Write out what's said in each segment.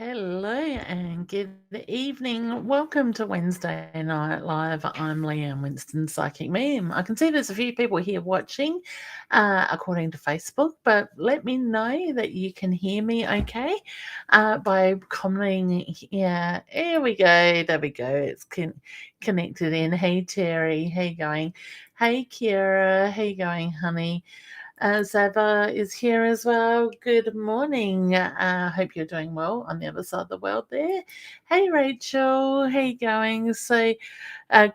Hello and good evening. Welcome to Wednesday Night Live. I'm Leanne Winston Psychic Medium. I can see there's a few people here watching according to Facebook, but let me know that you can hear me okay by commenting. Yeah, here we go. There we go. It's connected in. Hey, Terry. How you going? Hey, Kira. How you going, honey? Zava is here as well. Good morning. Hope you're doing well on the other side of the world there. Hey, Rachel. How you going? So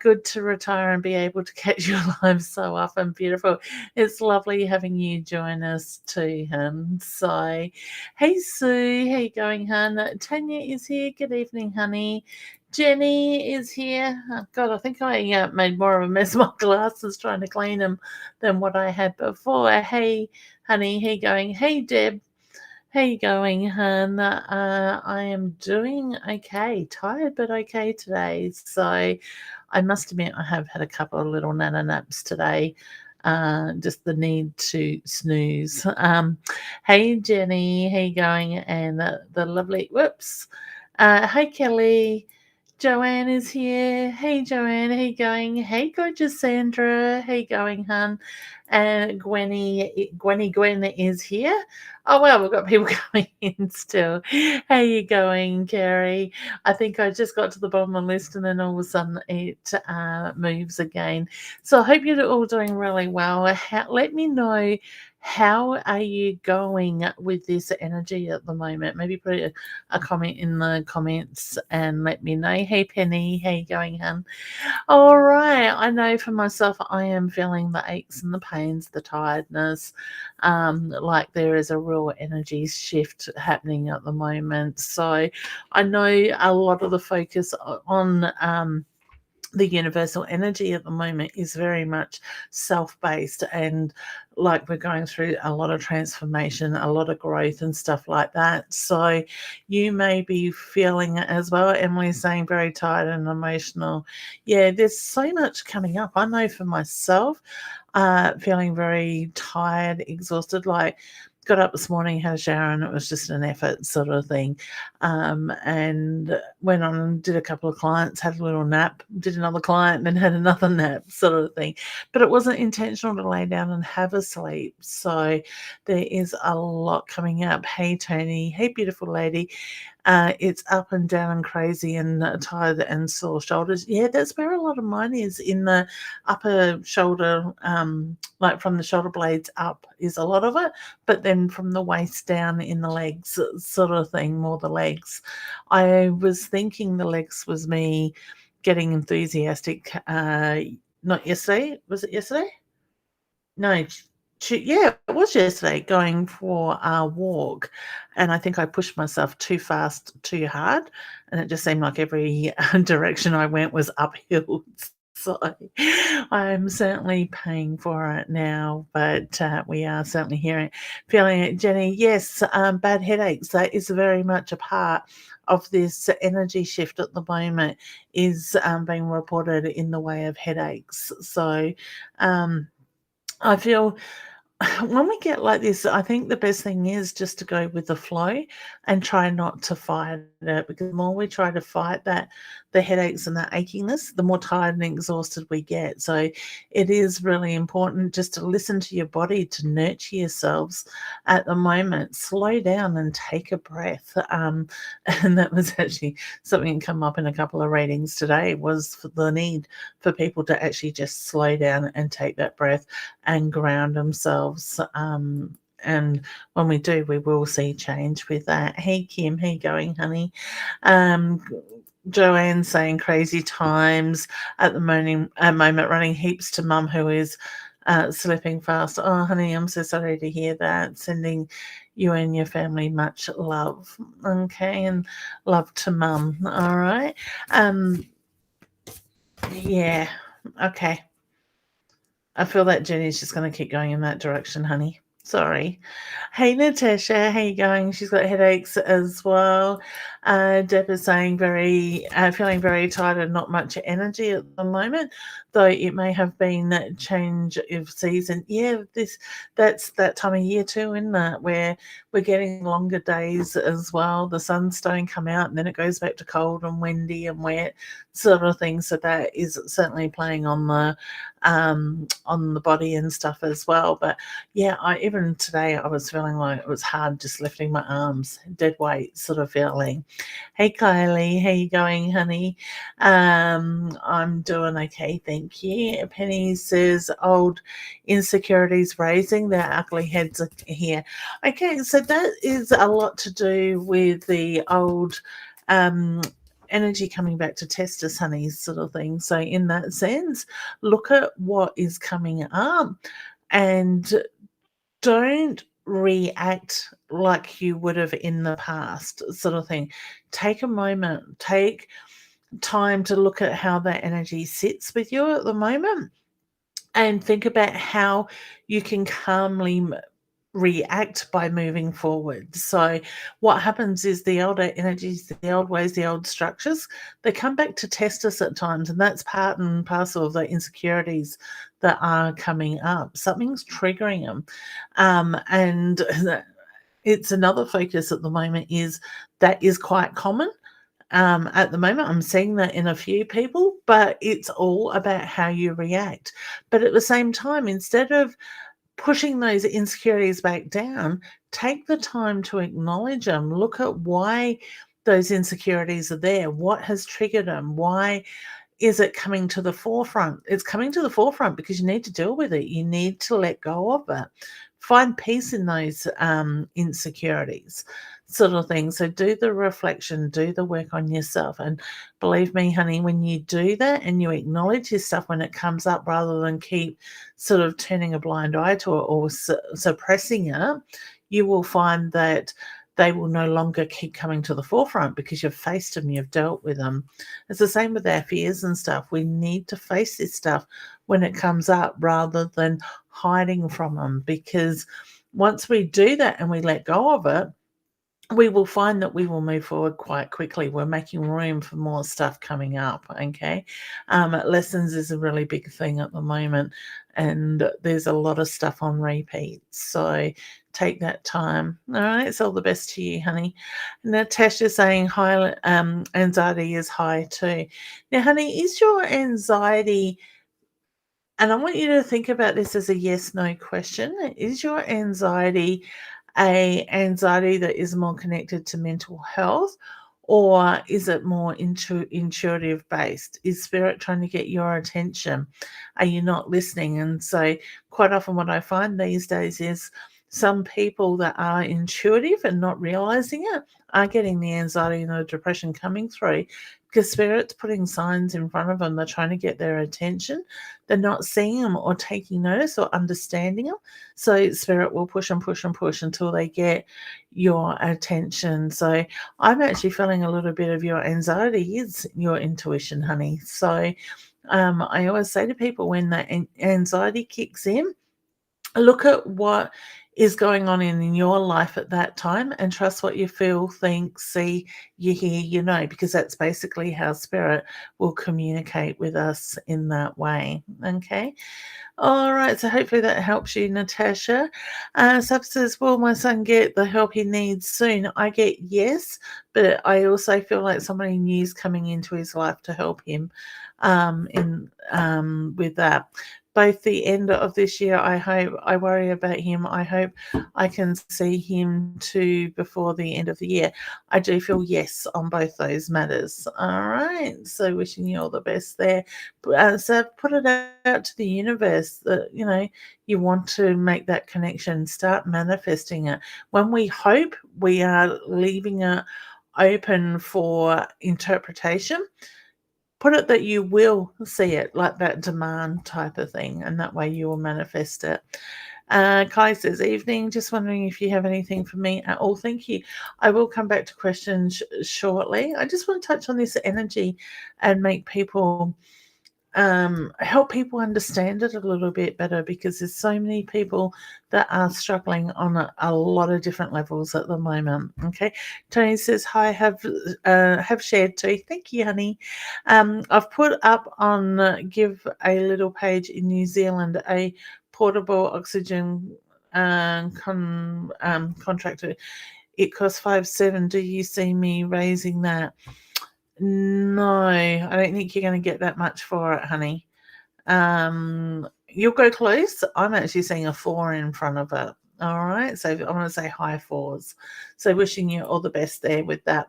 good to retire and be able to catch your live so often. Beautiful. It's lovely having you join us too, hun. So, hey, Sue. How you going, hun? Tanya is here. Good evening, honey. Jenny is here. Oh, God, I think I made more of a mess of my glasses trying to clean them than what I had before. Hey, honey, how you going? Hey, Deb, how you going, hun? I am doing okay. Tired, but okay today. So I must admit I have had a couple of little nana naps today. Just the need to snooze. Hey, Jenny, how you going? And the lovely, whoops. Hey, Kelly. Joanne is here. Hey, Joanne, how you going? Hey, gorgeous Sandra. How you going, hun? And Gwen is here. Oh, well, we've got people coming in still. How you going, Carrie? I think I just got to the bottom of the list and then all of a sudden it moves again. So I hope you're all doing really well. Let me know, how are you going with this energy at the moment? Maybe put a comment in the comments and let me know. Hey, Penny, how you going, hun? All right. I know for myself, I am feeling the aches and the pains, the tiredness. Like there is a real energy shift happening at the moment. So I know a lot of the focus on the universal energy at the moment is very much self-based, and like we're going through a lot of transformation, a lot of growth and stuff like that. So you may be feeling it as well. Emily's saying very tired and emotional. Yeah, there's so much coming up. I know for myself, feeling very tired, exhausted, like got up this morning, had a shower, and it was just an effort sort of thing. And went on and did a couple of clients, had a little nap, did another client, then had another nap sort of thing. But it wasn't intentional to lay down and have a sleep. So there is a lot coming up. Hey, Tony. Hey, beautiful lady. It's up and down and crazy and tired and sore shoulders. Yeah, that's where a lot of mine is, in the upper shoulder, like from the shoulder blades up is a lot of it, but then from the waist down in the legs sort of thing, more the legs. I was thinking the legs was me getting enthusiastic, not yesterday. Was it yesterday? No, yeah, it was yesterday, going for a walk, and I think I pushed myself too fast, too hard, and it just seemed like every direction I went was uphill. So I'm certainly paying for it now, but we are certainly feeling it. Jenny, yes, bad headaches. That is very much a part of this energy shift at the moment, is being reported in the way of headaches. So I feel when we get like this, I think the best thing is just to go with the flow and try not to fight it, because the more we try to fight that, the headaches and the achiness, the more tired and exhausted we get. So it is really important just to listen to your body, to nurture yourselves at the moment. Slow down and take a breath. And that was actually something that come up in a couple of readings today, was for the need for people to actually just slow down and take that breath and ground themselves. And when we do, we will see change with that. Hey, Kim, how you going, honey? Joanne saying crazy times at the moment, running heaps to mum, who is slipping fast. Oh, honey, I'm so sorry to hear that. Sending you and your family much love. Okay, and love to mum. All right. Yeah. Okay. I feel that Jenny's just going to keep going in that direction, honey. Sorry. Hey, Natasha, how you going? She's got headaches as well. Deb is saying feeling very tired and not much energy at the moment, though it may have been that change of season. Yeah, that's that time of year too, isn't it? Where we're getting longer days as well. The sun's starting to come out, and then it goes back to cold and windy and wet, sort of thing. So that is certainly playing on the body and stuff as well. But yeah, I even today I was feeling like it was hard just lifting my arms, dead weight sort of feeling. Hey Kylie, how you going, honey? I'm doing okay, thank you. Penny says old insecurities raising their ugly heads here. Okay, so that is a lot to do with the old um energy coming back to test us, honey, sort of thing. So in that sense, look at what is coming up and don't react like you would have in the past, sort of thing. Take a moment, take time to look at how that energy sits with you at the moment and think about how you can calmly react by moving forward. So, what happens is the older energies, the old ways, the old structures, they come back to test us at times, and that's part and parcel of the insecurities that are coming up. Something's triggering them, and it's another focus at the moment is that is quite common. At the moment, I'm seeing that in a few people, but it's all about how you react. But at the same time, instead of pushing those insecurities back down, take the time to acknowledge them. Look at why those insecurities are there. What has triggered them? Why is it coming to the forefront? It's coming to the forefront because you need to deal with it. You need to let go of it. Find peace in those insecurities, sort of thing. So do the reflection, do the work on yourself. And believe me, honey, when you do that and you acknowledge your stuff when it comes up rather than keep sort of turning a blind eye to it or suppressing it, you will find that they will no longer keep coming to the forefront because you've faced them, you've dealt with them. It's the same with our fears and stuff. We need to face this stuff when it comes up rather than hiding from them, because once we do that and we let go of it, we will find that we will move forward quite quickly. We're making room for more stuff coming up. Okay. Lessons is a really big thing at the moment, and there's a lot of stuff on repeat. So take that time. All right. It's all the best to you, honey. Natasha saying high anxiety is high too. Now, honey, is your anxiety, and I want you to think about this as a yes no question, is your anxiety a anxiety that is more connected to mental health, or is it more intuitive based? Is spirit trying to get your attention? Are you not listening? And so quite often what I find these days is some people that are intuitive and not realizing it are getting the anxiety and the depression coming through because spirit's putting signs in front of them. They're trying to get their attention. They're not seeing them or taking notice or understanding them. So spirit will push and push and push until they get your attention. So I'm actually feeling a little bit of your anxiety is your intuition, honey. So I always say to people when that anxiety kicks in, look at what is going on in your life at that time and trust what you feel, think, see, you hear, you know, because that's basically how spirit will communicate with us in that way. Okay. All right, so hopefully that helps you, Natasha. Sab says, will my son get the help he needs soon? I get yes, but I also feel like somebody new is coming into his life to help him with that. Both the end of this year, I worry about him. I hope I can see him too before the end of the year. I do feel yes on both those matters. All right, so wishing you all the best there. So put it out to the universe that, you know, you want to make that connection, start manifesting it. When we hope, we are leaving it open for interpretation. Put it that you will see it, like that demand type of thing, and that way you will manifest it. Kai says, evening, just wondering if you have anything for me at all. Thank you. I will come back to questions shortly. I just want to touch on this energy and make people help people understand it a little bit better, because there's so many people that are struggling on a lot of different levels at the moment. Okay, Tony says hi. Have shared too. Thank you, honey. I've put up on Give a Little page in New Zealand a portable oxygen contractor. It costs 5.7. Do you see me raising that? No, I don't think you're going to get that much for it, honey. You'll go close. I'm actually seeing a 4 in front of it. All right, so I'm going to say high 4s. So wishing you all the best there with that.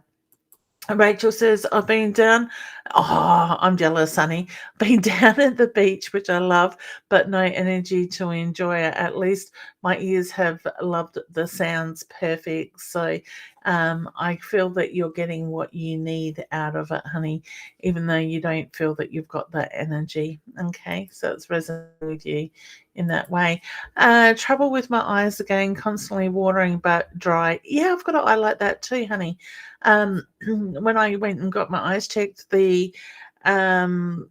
Rachel says, I've been down. Oh, I'm jealous, honey. Been down at the beach, which I love, but no energy to enjoy it. At least my ears have loved the sounds perfect. So I feel that you're getting what you need out of it, honey, even though you don't feel that you've got that energy. Okay, so it's resonating with you in that way. Trouble with my eyes again, constantly watering but dry. Yeah, I've got an eye like that too, honey. When I went and got my eyes checked, the optometrist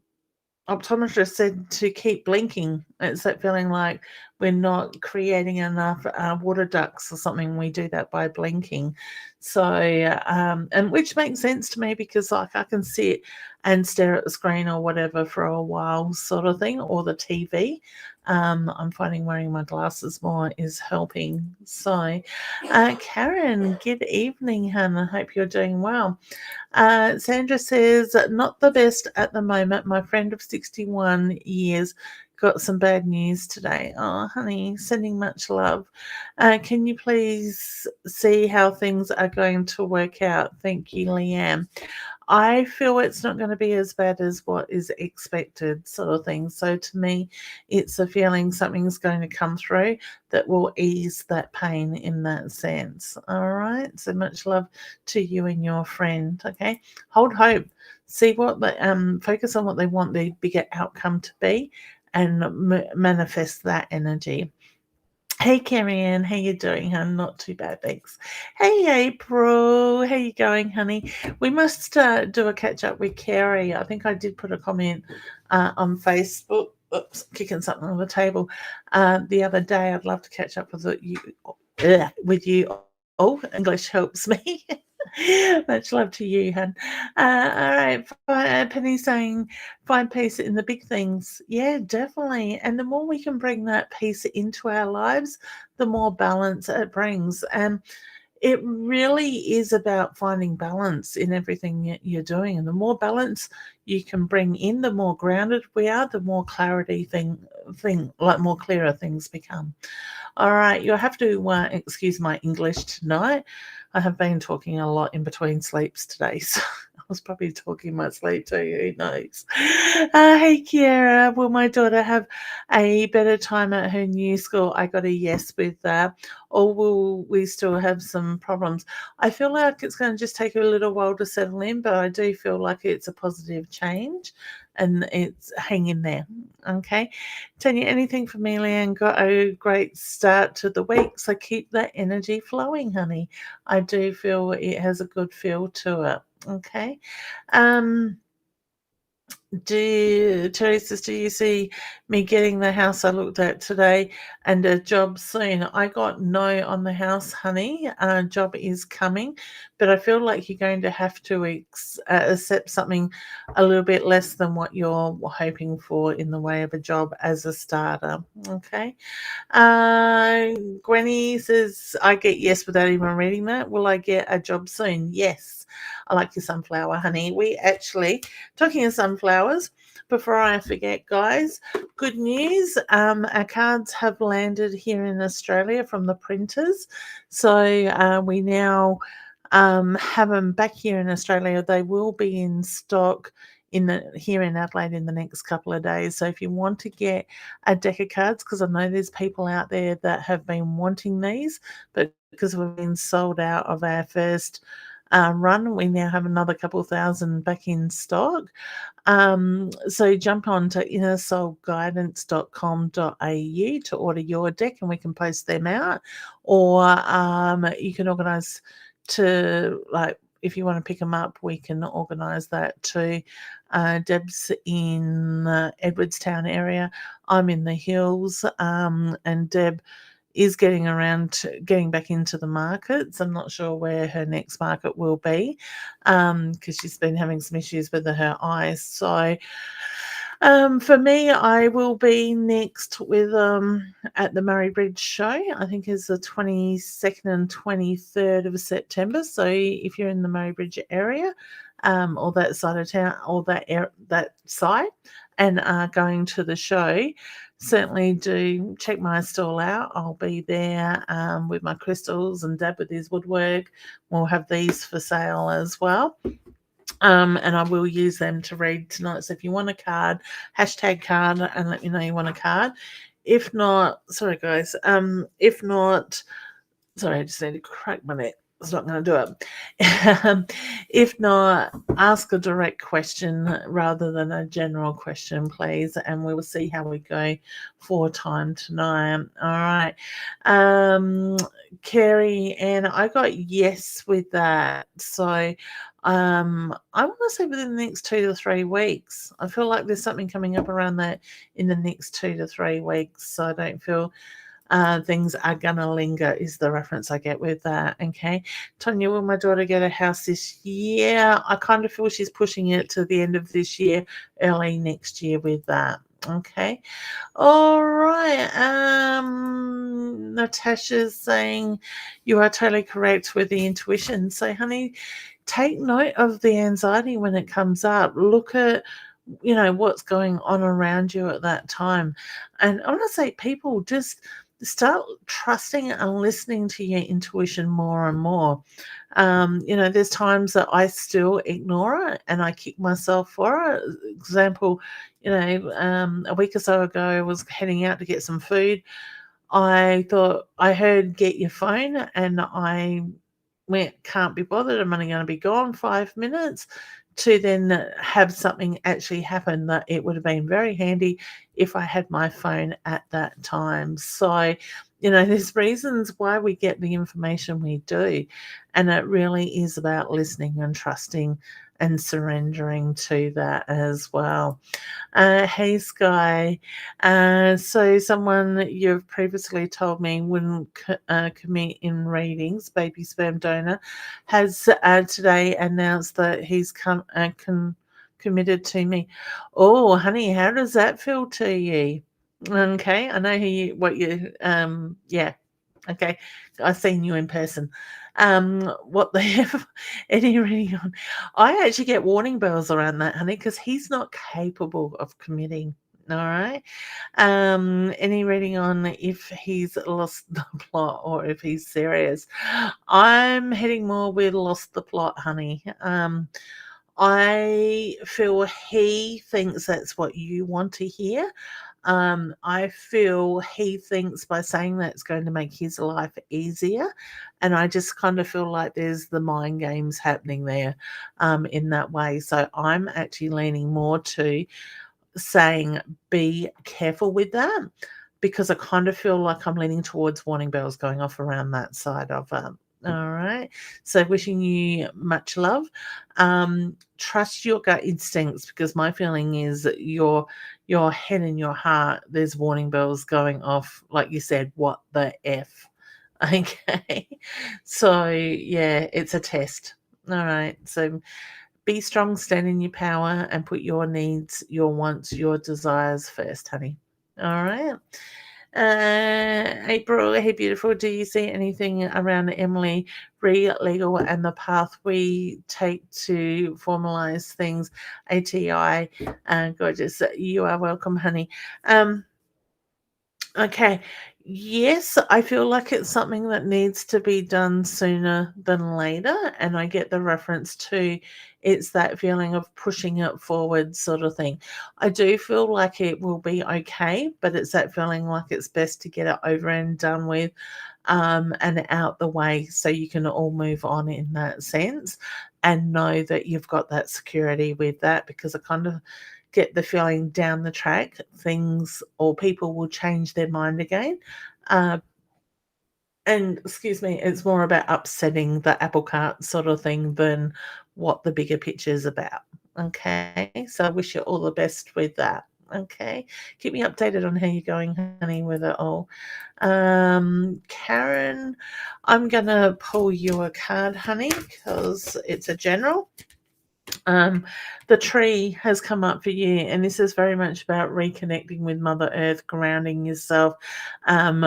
said to keep blinking. It's that feeling like we're not creating enough water ducts or something. We do that by blinking. So, and which makes sense to me, because like I can sit and stare at the screen or whatever for a while, sort of thing, or the TV. I'm finding wearing my glasses more is helping. So, Karen, good evening, hun. I hope you're doing well. Sandra says, not the best at the moment. My friend of 61 years got some bad news today. Oh, honey, sending much love. Can you please see how things are going to work out? Thank you, Leanne. I feel it's not going to be as bad as what is expected, sort of thing. So to me, it's a feeling something's going to come through that will ease that pain in that sense. All right. So much love to you and your friend. Okay. Hold hope. See what the focus on what they want the bigger outcome to be, and manifest that energy. Hey, Carrie Ann, how you doing, hun? Not too bad, thanks. Hey, April, how you going, honey? We must do a catch up with Carrie. I think I did put a comment on Facebook. Oops, kicking something on the table. The other day, I'd love to catch up you. With you. Oh, English helps me. Much love to you, hun. All right, Penny saying, find peace in the big things. Yeah, definitely. And the more we can bring that peace into our lives, the more balance it brings. And it really is about finding balance in everything you're doing. And the more balance you can bring in, the more grounded we are, the more clarity like more clearer things become. All right, you'll have to excuse my English tonight. I have been talking a lot in between sleeps today, so I was probably talking my sleep too. Who knows? Hey, Kiara, will my daughter have a better time at her new school? I got a yes with that. Or will we still have some problems? I feel like it's going to just take a little while to settle in, but I do feel like it's a positive change, and it's hanging there. Okay. Tanya, anything for me, Leanne? Got a great start to the week, so keep that energy flowing, honey. I do feel it has a good feel to it. Okay. Terry says, do you see me getting the house I looked at today and a job soon? I got no on the house, honey. Job is coming, but I feel like you're going to have to accept something a little bit less than what you're hoping for in the way of a job as a starter. Okay. Gwenny says, I get yes without even reading that. Will I get a job soon? Yes. I like your sunflower, honey. We actually, talking of sunflowers, before I forget, guys, good news. Our cards have landed here in Australia from the printers. So we now have them back here in Australia. They will be in stock here in Adelaide in the next couple of days. So if you want to get a deck of cards, because I know there's people out there that have been wanting these, but because we've been sold out of our first run, we now have another couple thousand back in stock. So jump on to innersoulguidance.com.au to order your deck, and we can post them out, or you can organise to if you want to pick them up, we can organise that too. Deb's in Edwardstown area. I'm in the hills, and Deb is getting back into the markets. I'm not sure where her next market will be, because she's been having some issues with her eyes. So, for me, I will be next with at the Murray Bridge show. I think is the 22nd and 23rd of September. So if you're in the Murray Bridge area, or that side of town, or that side, and are going to the show, certainly do check my stall out. I'll be there with my crystals and Dad with his woodwork. We'll have these for sale as well. And I will use them to read tonight. So if you want a card, hashtag card, and let me know you want a card. If not, sorry guys. If not, sorry, I just need to crack my neck. It's not going to do it. If not, ask a direct question rather than a general question, please, and we will see how we go for time tonight. All right. Carrie, and I got yes with that. So I want to say within the next 2 to 3 weeks. I feel like there's something coming up around that in the next 2 to 3 weeks. So I don't feel things are gonna linger is the reference I get with that. Okay. Tonya, will my daughter get a house this year? I kind of feel she's pushing it to the end of this year, early next year with that. Okay. All right. Natasha's saying you are totally correct with the intuition. So, honey, take note of the anxiety when it comes up. Look at what's going on around you at that time. And I want to say, people, just start trusting and listening to your intuition more and more. There's times that I still ignore it and I kick myself for it. Example, a week or so ago, I was heading out to get some food. I thought I heard get your phone, and I went, can't be bothered. I'm only going to be gone 5 minutes, to then have something actually happen that it would have been very handy if I had my phone at that time. So, there's reasons why we get the information we do. And it really is about listening and trusting and surrendering to that as well. Hey, Sky. So someone you've previously told me wouldn't commit in readings, baby sperm donor, has today announced that he's committed to me. Oh, honey, how does that feel to you? Okay, I know yeah. Okay, I've seen you in person. What the F? Any reading on? I actually get warning bells around that, honey, because he's not capable of committing. All right. Any reading on if he's lost the plot or if he's serious? I'm heading more with lost the plot, honey. I feel he thinks that's what you want to hear. I feel he thinks by saying that it's going to make his life easier. And I just kind of feel like there's the mind games happening there in that way. So I'm actually leaning more to saying be careful with that, because I kind of feel like I'm leaning towards warning bells going off around that side of it. All right. So wishing you much love. Trust your gut instincts, because my feeling is that your head and your heart, there's warning bells going off. Like you said, what the F? Okay. So yeah, it's a test. All right. So be strong, stand in your power, and put your needs, your wants, your desires first, honey. All right. April, hey, beautiful. Do you see anything around Emily legal and the path we take to formalize things? ATI, gorgeous. You are welcome, honey. Okay. Yes, I feel like it's something that needs to be done sooner than later. And I get the reference to it's that feeling of pushing it forward, sort of thing. I do feel like it will be okay, but it's that feeling like it's best to get it over and done with, and out the way, so you can all move on in that sense and know that you've got that security with that, because I kind of get the feeling down the track things or people will change their mind again, uh, And excuse me, it's more about upsetting the apple cart sort of thing than what the bigger picture is about. Okay. So I wish you all the best with that. Okay. Keep me updated on how you're going, honey, with it all. Karen, I'm gonna pull you a card, honey, because it's a general. The tree has come up for you, and this is very much about reconnecting with Mother Earth, grounding yourself. And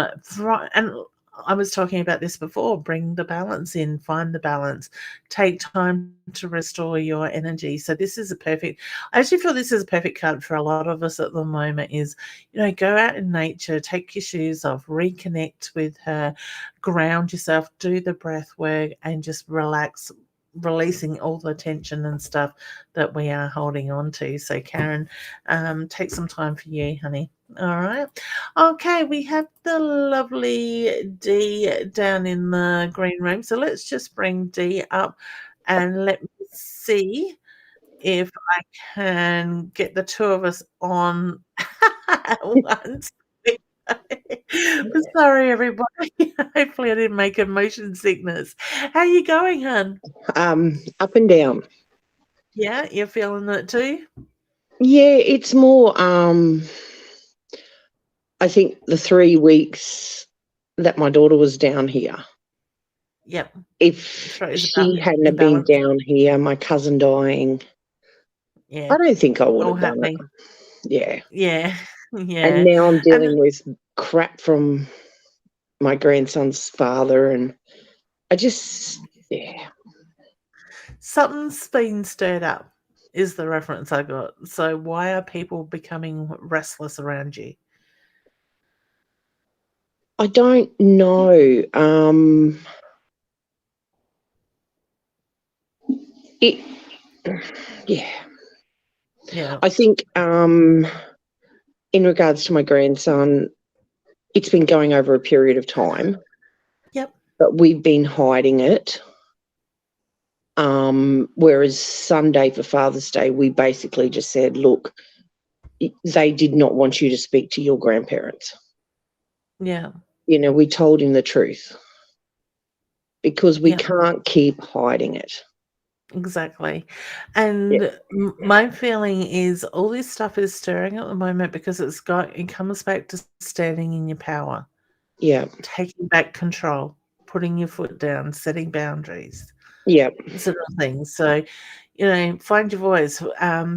I was talking about this before, bring the balance in, find the balance, take time to restore your energy. So this is a perfect, I actually feel this is a perfect card for a lot of us at the moment is, go out in nature, take your shoes off, reconnect with her, ground yourself, do the breath work, and just relax, releasing all the tension and stuff that we are holding on to. So Karen, take some time for you, honey. All right. Okay, we have the lovely Dee down in the green room. So let's just bring Dee up and let me see if I can get the two of us on at once. Sorry, everybody. Hopefully I didn't make a motion sickness. How you going, hun? Up and down. Yeah, you're feeling it too? Yeah, it's more, I think the 3 weeks that my daughter was down here, Yep. if Throat is she about hadn't have been imbalance. down here, my cousin dying, Yeah. I don't think I would All have done it. happening. Yeah. Yeah. And Yeah. now I'm And dealing with crap from my grandson's father, and I just, yeah. something's been stirred up is the reference I got. So why are people becoming restless around you? I don't know. It, yeah. Yeah. I think in regards to my grandson, it's been going over a period of time, Yep. but we've been hiding it. Whereas Sunday for Father's Day, we basically just said, look, they did not want you to speak to your grandparents. Yeah. We told him the truth because we Yep. can't keep hiding it. Exactly. Yeah. And my feeling is all this stuff is stirring at the moment because it comes back to standing in your power, Yeah. taking back control, putting your foot down, setting boundaries, Yeah. sort of thing. So, find your voice,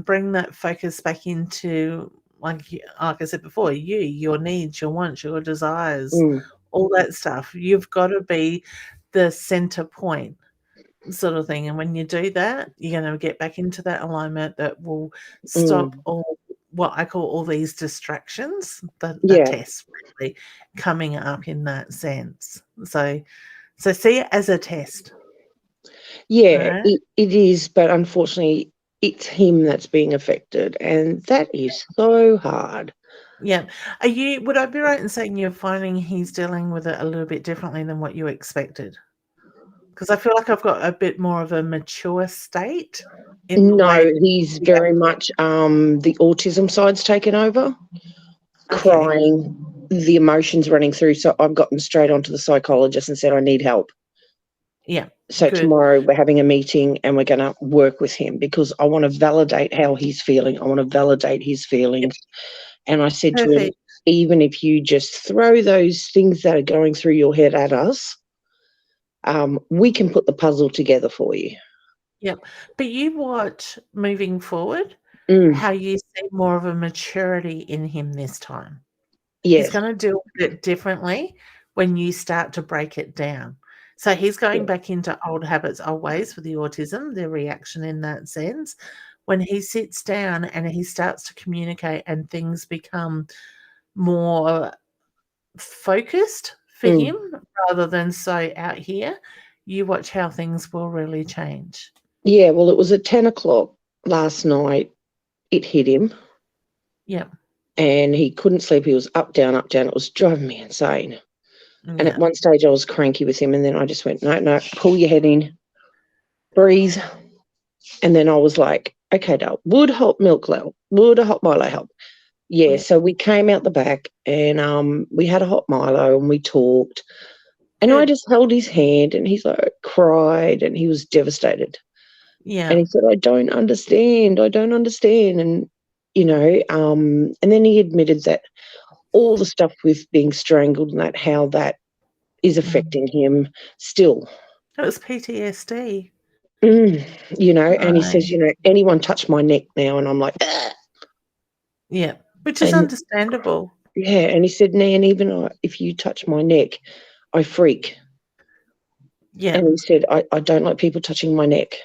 bring that focus back into, like I said before, your needs, your wants, your desires, Mm, all that stuff. You've got to be the center point, sort of thing. And when you do that, you're going to get back into that alignment that will stop mm. all what I call all these distractions, the Yeah. tests really coming up in that sense. So see it as a test. All Yeah, right. it is, but unfortunately, it's him that's being affected, and that is so hard. Yeah. Would I be right in saying you're finding he's dealing with it a little bit differently than what you expected? Because I feel like I've got a bit more of a mature state in the No, way. he's Yeah. very much the autism side's taken over, Okay. crying, the emotions running through. So I've gotten straight onto the psychologist and said, I need help. Yeah. So Good. tomorrow we're having a meeting and we're going to work with him because I want to validate how he's feeling. I want to validate his Yep. feelings. And I said to him, Perfect. even if you just throw those things that are going through your head at us, we can put the puzzle together for you. Yep. But you watch moving forward Mm, how you see more of a maturity in him this time. He's yes. gonna deal with it differently when you start to break it down. So he's going Yeah. back into old habits, old ways with the autism, the reaction in that sense. When he sits down and he starts to communicate and things become more focused for Mm. him rather than so out here, you watch how things will really change. Yeah, well, it was at 10 o'clock last night. It hit him Yeah, and he couldn't sleep. He was up, down, up, down. It was driving me insane. And at yeah, one stage I was cranky with him and then I just went, no, no, pull your head in, breathe. And then I was like, okay, Dale, would hot milk help? Would a hot Milo help? Yeah, yeah, so we came out the back and we had a hot Milo and we talked. And I Good. just held his hand and he's like cried and he was devastated. And Yeah. he said, I don't understand. I don't understand. And, and then he admitted that all the stuff with being strangled and that, how that is Mm. affecting him still. It was PTSD. And he Right. says, anyone touch my neck now? And I'm like, "Ugh." Yeah. Which is And understandable. yeah, and he said, Nan, even if you touch my neck, I freak. Yeah. And he said, I don't like people touching my neck.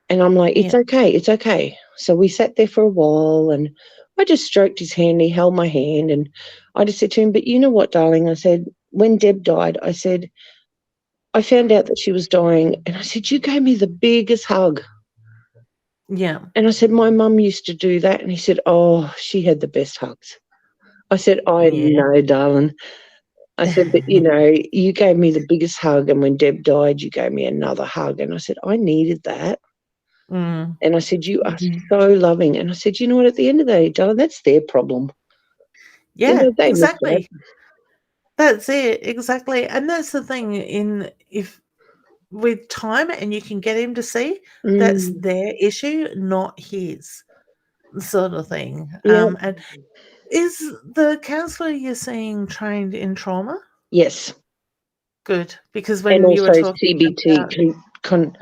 And I'm like, Yeah. it's okay, it's okay. So we sat there for a while and I just stroked his hand. He held my hand and I just said to him, but you know what, darling? I said, when Deb died, I said, I found out that she was dying. And I said, you gave me the biggest hug. Yeah. And I said, my mum used to do that. And he said, oh, she had the best hugs. I said, I Yeah. know, darling. I said, but you gave me the biggest hug. And when Deb died, you gave me another hug. And I said, I needed that. Mm. And I said, you are so loving. And I said, you know what, at the end of the day, darling, that's their problem. Yeah, They missed that. exactly. That's it, exactly. And that's the thing if with time and you can get him to see, that's Mm, their issue, not his, sort of thing. yeah. And is the counsellor you're seeing trained in trauma? Yes. Good, because And when you were also talking CBT, about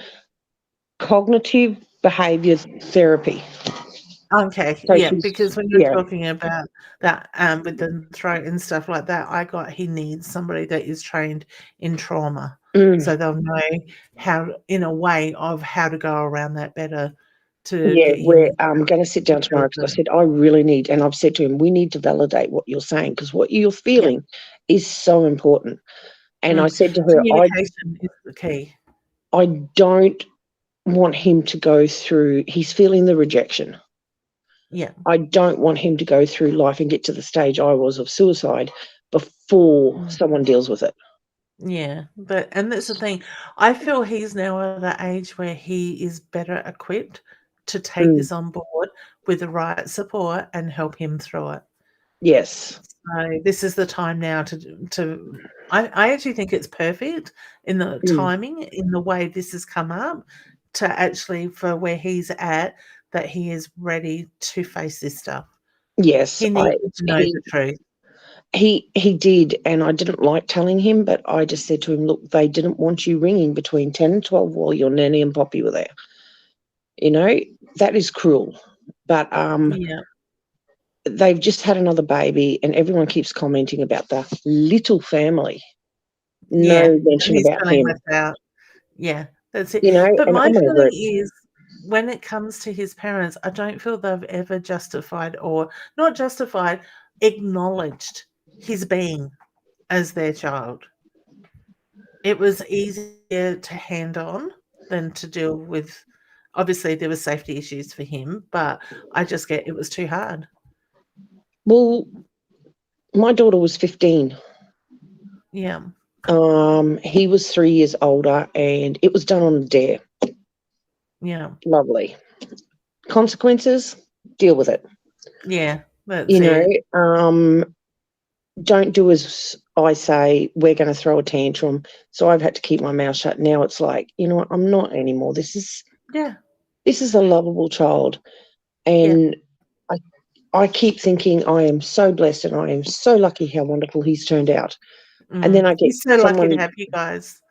cognitive behaviour therapy. okay, So yeah, she's, because when you yeah. were talking about that, with the throat and stuff like that, I got he needs somebody that is trained in trauma, Mm. so they'll know how, in a way, of how to go around that better to Yeah, get we're him going to sit to down feel tomorrow because I good. said, I really need, and I've said to him, we need to validate what you're saying because what you're Yeah, feeling is so important. And I said to her, communication is the key. I don't want him to go through, he's feeling the rejection. Yeah. I don't want him to go through life and get to the stage I was of suicide before Mm. someone deals with it. Yeah, and that's the thing. I feel he's now at that age where he is better equipped to take Mm. this on board with the right support and help him through it. Yes. So this is the time now to I actually think it's perfect in the Mm. timing, in the way this has come up, to actually for where he's at, that he is ready to face this stuff. Yes. He needed to know the truth. He did, and I didn't like telling him, but I just said to him, look, they didn't want you ringing between 10 and 12 while your nanny and Poppy were there. That is cruel. But Yeah, they've just had another baby, and everyone keeps commenting about the little family. No yeah, and mention he's about feeling him, left out. Yeah, that's it. But and my I'm over feeling it. is when it comes to his parents, I don't feel they've ever justified, or not justified, acknowledged his being as their child. It was easier to hand on than to deal with. Obviously, there were safety issues for him, but I just get it was too hard. Well, my daughter was 15. Yeah, He was 3 years older, and it was done on a dare. yeah, Lovely. Consequences, deal with it. yeah, that's You know, it. don't do as I say, we're going to throw a tantrum. So I've had to keep my mouth shut. Now it's like, you know what, I'm not anymore. This Yeah, is a lovable child. yeah. And I keep thinking I am so blessed and I am so lucky how wonderful he's turned out. And then I get He's so lucky to someone, have you guys.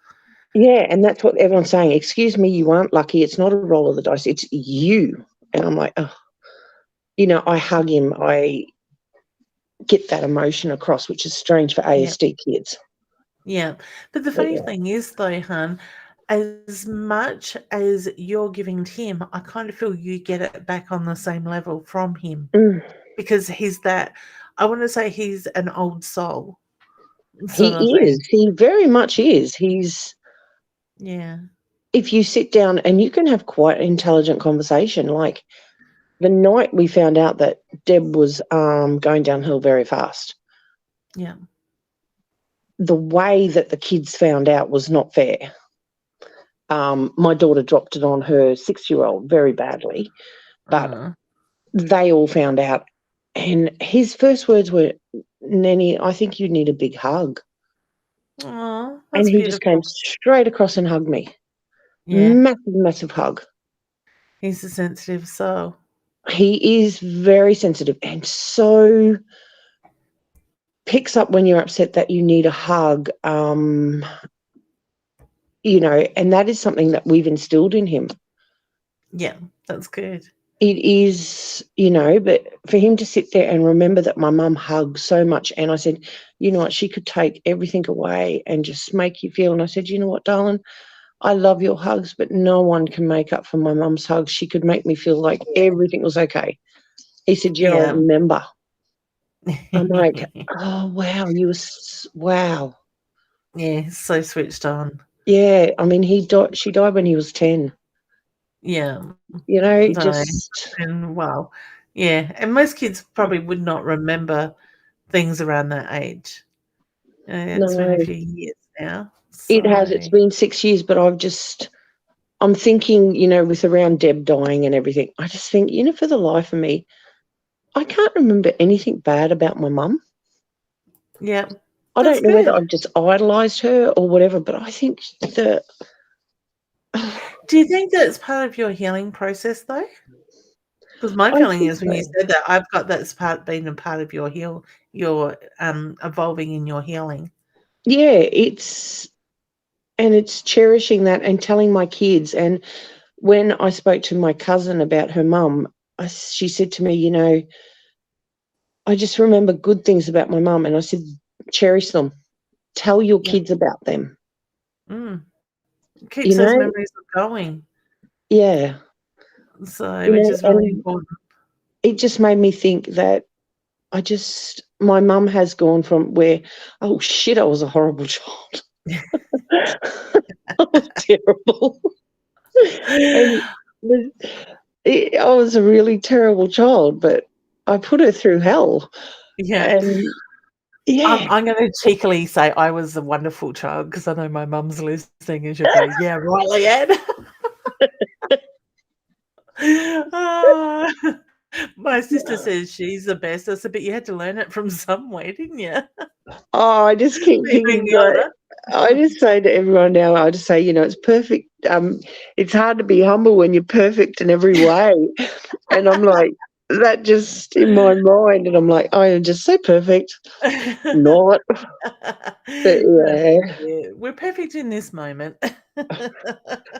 yeah, and that's what everyone's saying. Excuse me, you aren't lucky. It's not a roll of the dice. It's you. And I'm like, oh, I hug him. I get that emotion across, which is strange for Yeah. ASD kids. Yeah. But the But funny yeah. thing is though, hun, as much as you're giving to him, I kind of feel you get it back on the same level from him, Mm, because he's that, I want to say he's an old soul sort of he thing. is. He very much is. Yeah. If you sit down and you can have quite an intelligent conversation, like the night we found out that Deb was going downhill very fast, Yeah. the way that the kids found out was not fair. My daughter dropped it on her 6-year-old very badly, but Uh, they all found out. And his first words were, Nanny, I think you need a big hug. Oh, And that's he just came beautiful. straight across and hugged me. Yeah, Massive, massive hug. he's a sensitive soul. He is very sensitive and so picks up when you're upset that you need a hug, you know, and that is something that we've instilled in him. Yeah, that's good. It is, you know, but for him to sit there and remember that my mum hugged so much, and I said, you know what, she could take everything away and just make you feel. And I said, you know what, darling, I love your hugs, but no one can make up for my mum's hugs. She could make me feel like everything was okay. He said, yeah, I'll Yeah. remember. I'm like, oh, wow, wow. Yeah, so switched on. Yeah, I mean, she died when he was 10, Yeah. you know, So, just, and well, yeah, and most kids probably would not remember things around that age. It's been a no, few years now, it has. It's so been 6 years, but I'm thinking, you know, with around Deb dying and everything, I just think, you know, for the life of me, I can't remember anything bad about my mum. yeah, I that's don't know whether good. I've just idolised her or whatever, but I think that Do you think that's part of your healing process, though? Because my I feeling think is when you so. said that, I've got that's been a part of your evolving in your healing. Yeah, it's cherishing that and telling my kids. And when I spoke to my cousin about her mum, she said to me, you know, I just remember good things about my mum. And I said, cherish them. Tell your Yeah. kids about them. Mm. You Keeps those know, memories going. yeah. So, You which know, is really and important. it just made me think that my mum has gone from where, oh shit, I was a horrible child. I was terrible. And I was a really terrible child, but I put her through hell. Yeah. And yeah, I'm gonna cheekily say I was a wonderful child because I know my mum's listening and she'll go, "Yeah, right, Leanne." Ah, my sister says she's the best. I said, "But you had to learn it from somewhere, didn't you?" oh, I just keep Me being thinking, the like, older. I just say to everyone now, I just say, you know, it's perfect. It's hard to be humble when you're perfect in every way. And I'm like, that just in my mind, and I'm like, I am just so perfect. Not, but That's yeah. it. We're perfect in this moment.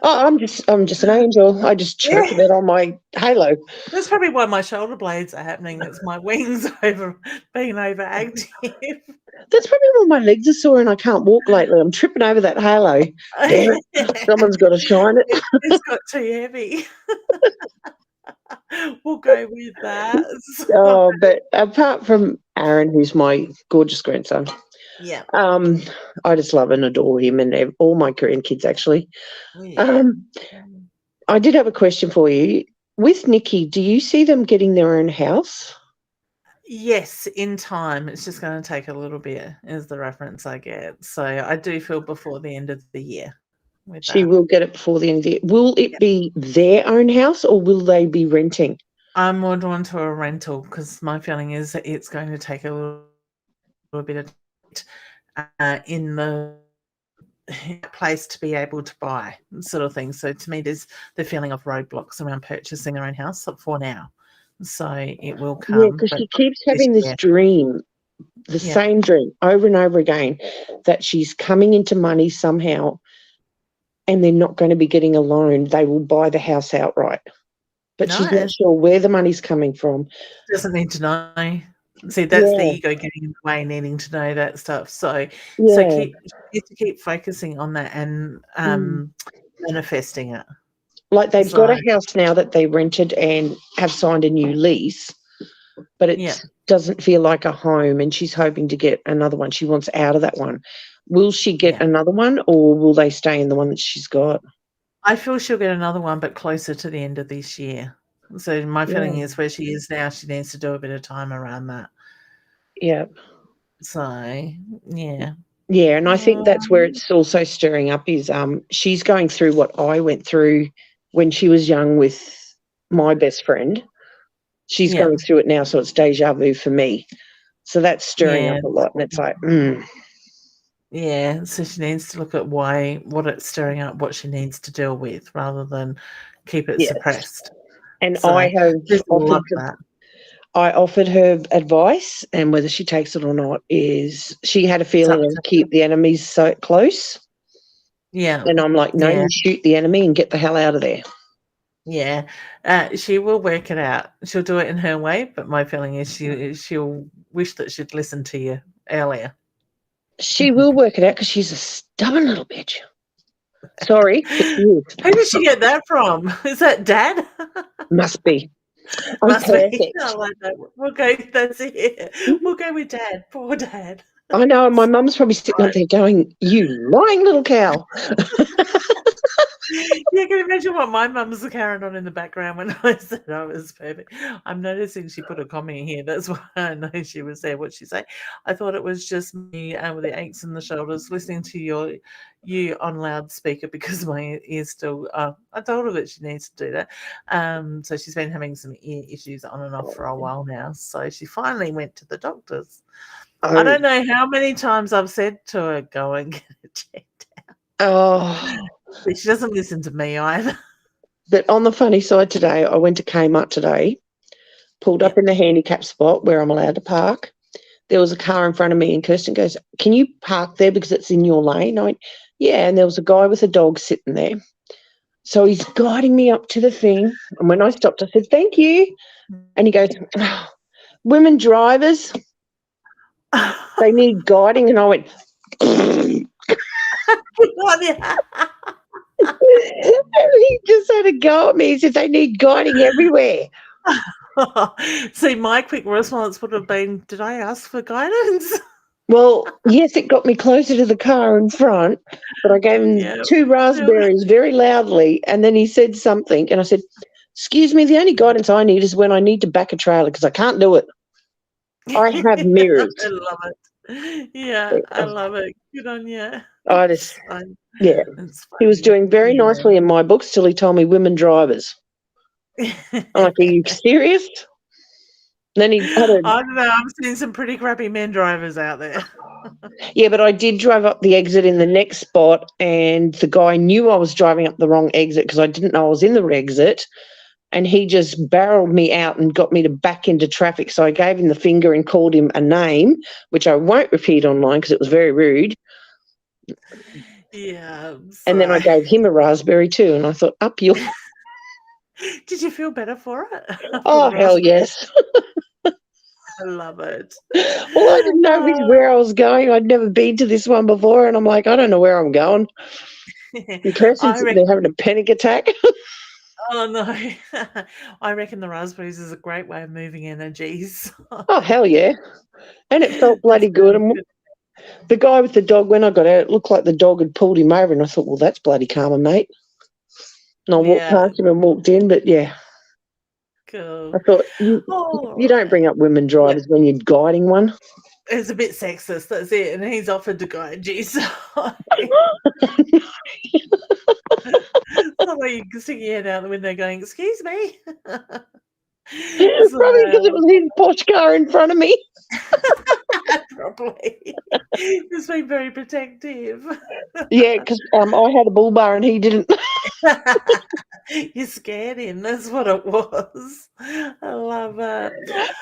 Oh, I'm just an angel. I just Yeah. chirp that on my halo. That's probably why my shoulder blades are happening. It's my wings being overactive. That's probably why my legs are sore and I can't walk lately. I'm tripping over that halo. Damn it. Someone's got to shine it. It's got too heavy. We'll go with that. So Oh, but apart from Aaron, who's my gorgeous grandson, yeah. um, I just love and adore him and all my grandkids, actually. Yeah. Um, I did have a question for you. With Nikki, do you see them getting their own house? Yes, in time. It's just gonna take a little bit is the reference I get. So I do feel before the end of the year with She that. will get it before the end of the year. Will it Yeah. be their own house or will they be renting? I'm more drawn to a rental because my feeling is that it's going to take a little bit of in the place to be able to buy sort of thing. So to me, there's the feeling of roadblocks around purchasing their own house for now. So it will Yeah, come, because but she not keeps this having this year. dream, the Yeah. same dream over and over again, that she's coming into money somehow and they're not going to be getting a loan. They will buy the house outright. But she's not No, sure where the money's coming from. doesn't need to know. See, that's the Yeah, ego getting in the way, needing to know that stuff. So yeah. keep you have to keep focusing on that and Mm. manifesting it. Like they've got So a house now that they rented and have signed a new lease, but yeah, it doesn't feel like a home and she's hoping to get another one. She wants out of that one. Will she get yeah. another one or will they stay in the one that she's got? I feel she'll get another one, but closer to the end of this year. So my feeling Yeah. is where she is now, she needs to do a bit of time around that. Yeah. So yeah. Yeah, and I think that's where Um, it's also stirring up is she's going through what I went through when she was young with my best friend. She's yeah, going through it now, so it's deja vu for me. So that's stirring yeah, up a lot, and it's like, mm. Yeah, so she needs to look at what it's stirring up, what she needs to deal with, rather than keep it Yes. suppressed. And So I just love that. offered her advice, and whether she takes it or not is she had a It's up feeling to of her. keep the enemies so close. Yeah, And I'm like, no, yeah, you shoot the enemy and get the hell out of there. yeah. She will work it out. She'll do it in her way, but my feeling is she'll wish that she'd listened to you earlier. She will work it out because she's a stubborn little bitch. Sorry, but she is. Who did she get that from? Is that Dad? Must be. I'm Must be. I perfect. like that. We'll go. That's it. We'll go with Dad. Poor Dad. I know, my mum's probably sitting up Right. there going, you lying little cow. You can imagine what my mum's carrying on in the background when I said I was perfect. I'm noticing she put a comment here. That's why I know she was there. What'd she say? I thought it was just me with the aches in the shoulders listening to you on loudspeaker because my ears still. I told her that she needs to do that. So she's been having some ear issues on and off for a while now. So she finally went to the doctors. I Oh, don't know how many times I've said to her, "Go and get it checked." oh. But she doesn't listen to me either. But on the funny side today, I went to Kmart today, pulled up Yep. in the handicap spot where I'm allowed to park. There was a car in front of me, and Kirsten goes, can you park there because it's in your lane? I went, yeah, and there was a guy with a dog sitting there. So he's guiding me up to the thing. And when I stopped, I said, thank you. And he goes, oh, women drivers, they need guiding. And I went, and he just had a go at me. He said, they need guiding everywhere. See, my quick response would have been, "Did I ask for guidance?" Well, yes, it got me closer to the car in front, but I gave him Yeah. 2 raspberries very loudly, and then he said something, and I said, excuse me, the only guidance I need is when I need to back a trailer because I can't do it. I have mirrors. I love it. Yeah, I love it. Good on you. I It's just, fun. yeah. It's He was funny. doing very nicely in my books till he told me women drivers. Yeah. I'm like, are you serious? And then he had a, I don't know. I'm seeing some pretty crappy men drivers out there. yeah, but I did drive up the exit in the next spot, and the guy knew I was driving up the wrong exit because I didn't know I was in the exit. And he just barreled me out and got me to back into traffic. So I gave him the finger and called him a name, which I won't repeat online because it was very rude. Yeah. And then I So, gave him a raspberry too. And I thought, up you. did you feel better for it after the Oh, hell raspberry? yes. I love it. Well, I didn't know where I was going. I'd never been to this one before. And I'm like, I don't know where I'm going. And Kirsten's I sitting there reckon. having a panic attack. Oh no, I reckon the raspberries is a great way of moving energies. Oh, hell yeah. And it felt That's bloody good. really And good. the guy with the dog, when I got out, it looked like the dog had pulled him over. And I thought, well, that's bloody karma, mate. And I walked Yeah, past him and walked in. But yeah, I cool. thought, All you don't bring right. up women Look, drivers when you're guiding one. it's a bit sexist. That's it. And he's offered to guide you, so somewhere you can stick your head out the window, going, "Excuse me." Probably because it So was his posh car in front of me. probably just being very protective. Yeah, because I had a bull bar and he didn't. You scared him. That's what it was. I love it.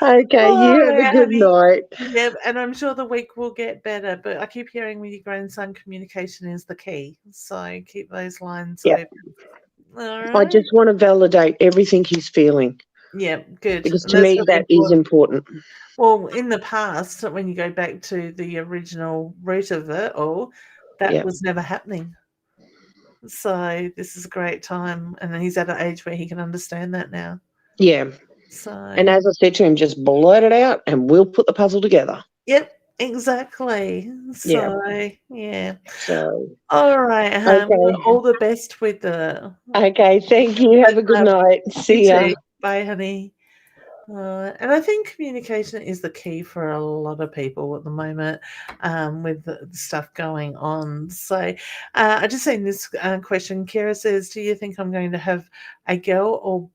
Okay, All you have a right, good honey. night. Yep, and I'm sure the week will get better. But I keep hearing with your grandson, communication is the key. So keep those lines Yeah, open. All I right. just want to validate everything he's feeling Yeah, good. because And to that's me really that is important. important. Well, in the past, when you go back to the original root of it all, that Yeah, was never happening. So this is a great time, and he's at an age where he can understand that now. yeah. And So, as I said to him, just blurt it out and we'll put the puzzle together. yep, exactly. Yeah. So, yeah. So, All right, well, okay. all the best with the Okay, thank you. Have but, a good night. you See ya. too. Bye, honey. And I think communication is the key for a lot of people at the moment with the stuff going on. So I just seen this question. Kira says, "Do you think I'm going to have a girl or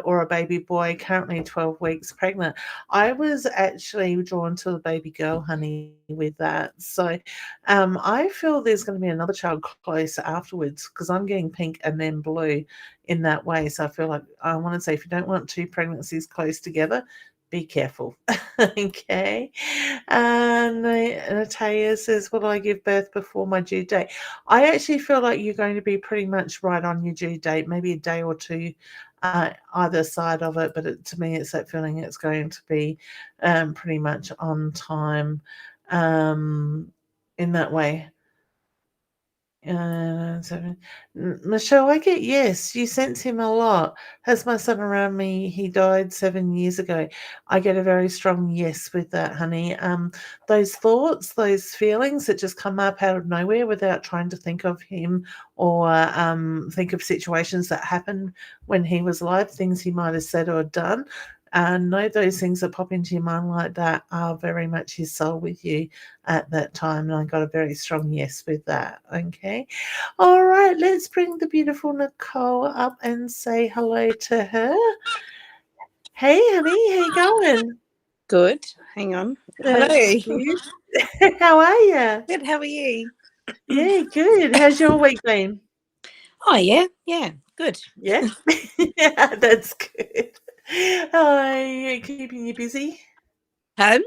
or a baby boy, currently 12 weeks pregnant. I was actually drawn to the baby girl, honey, with that. So I feel there's going to be another child close afterwards because I'm getting pink and then blue in that way. So I feel like I want to say if you don't want two pregnancies close together, be careful. Okay. Natalia says, will I give birth before my due date? I actually feel like you're going to be pretty much right on your due date, maybe a day or two either side of it. But to me, it's that feeling it's going to be pretty much on time um, in that way. Michelle, I get yes. You sense him a lot. Has my son around me? He died 7 years ago. I get a very strong yes with that, honey. Those thoughts, those feelings that just come up out of nowhere without trying to think of him or think of situations that happened when he was alive, things he might have said or done. Know those things that pop into your mind like that are very much his soul with you at that time. And I got a very strong yes with that. Okay. All right. Let's bring the beautiful Nicole up and say hello to her. Hey, honey. How you going? Good. Hang on. That's Hello. good. How are you? Good. How are you? Yeah, good. How's your week been? Oh yeah, yeah. Good. Yeah. Yeah, that's good. Keeping you busy? Home?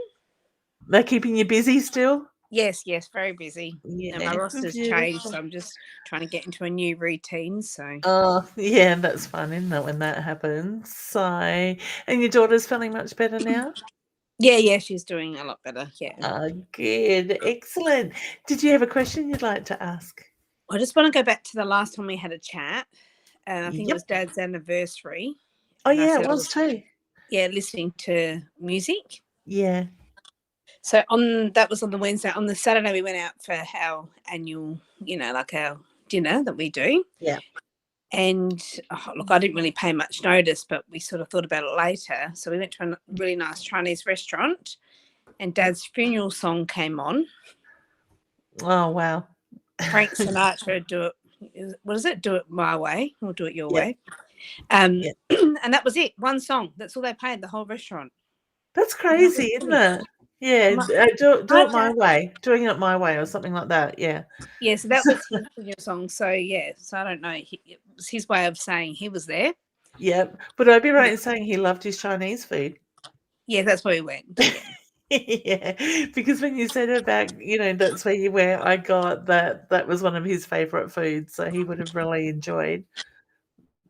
They're keeping you busy still? Yes, yes. Very busy. And my Yeah, roster's changed, so beautiful. I'm just trying to get into a new routine. So Oh, yeah, that's fun, isn't it, when that happens? So, and your daughter's feeling much better now? yeah, yeah. She's doing a lot better. Yeah. Oh, good. Excellent. Did you have a question you'd like to ask? I just want to go back to the last time we had a chat, and I think it was Yep. Dad's anniversary, Oh, and I yeah, it said I was was too. listening to music. Yeah. So that was on the Wednesday. On the Saturday, we went out for our annual, like our dinner that we do. Yeah. And look, I didn't really pay much notice, but we sort of thought about it later. So we went to a really nice Chinese restaurant, and Dad's funeral song came on. Oh, wow. Frank Sinatra, do it. What is it? Do it my way, or do it your Yep. way. Yeah. And that was it. One song. That's all they played. The whole restaurant. That's crazy, isn't it? Yeah, I'm like, do hi, it my Dad. way. Doing it my way or something like that. Yeah. Yeah, so that was his funeral song. So yeah, so I don't know. It was his way of saying he was there. Yep. Would I be right in saying he loved his Chinese food? Yeah, that's where we went. Yeah. Yeah, because when you said about, that's where I got that was one of his favorite foods, so he would have really enjoyed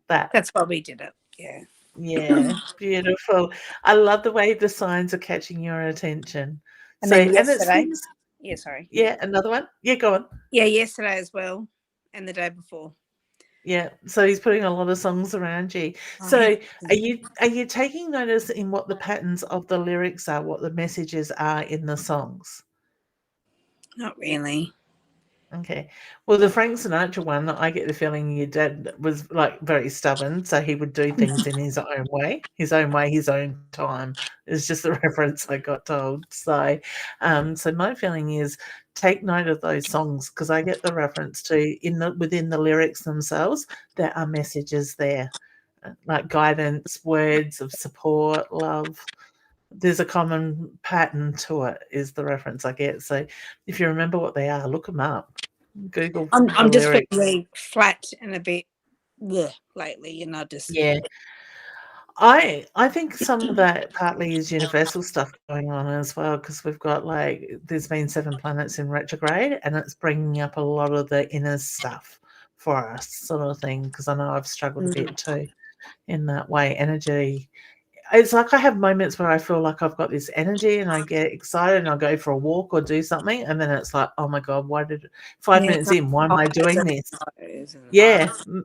that. That's why we did it. Yeah. Yeah, beautiful. I love the way the signs are catching your attention. And So, then and it's yesterday. things, Yeah, sorry. yeah, another one. Yeah, go on. Yeah, yesterday as well, and the day before. Yeah, so he's putting a lot of songs around you. Oh, So, are you taking notice in what the patterns of the lyrics are, what the messages are in the songs? not really. Okay. Well, the Frank Sinatra one, I get the feeling your dad was like very stubborn, so he would do things in his own way, his own time. It's just the reference I got told. So my feeling is take note of those songs because I get the reference to within the lyrics themselves, there are messages there, like guidance, words of support, love. There's a common pattern to it, is the reference I get. So if you remember what they are, look them up. Google the I'm just feeling lyrics. really flat and a bit lately, and I just Yeah. I think some of that partly is universal stuff going on as well because we've got, like there's been 7 planets in retrograde, and it's bringing up a lot of the inner stuff for us sort of thing. Because I know I've struggled a bit too in that way. Energy It's like I have moments where I feel like I've got this energy and I get excited and I'll go for a walk or do something, and then it's like, "Oh my god, why did 5 yeah, minutes in, why am I highs doing and this?" lows and Yeah, highs. Yeah,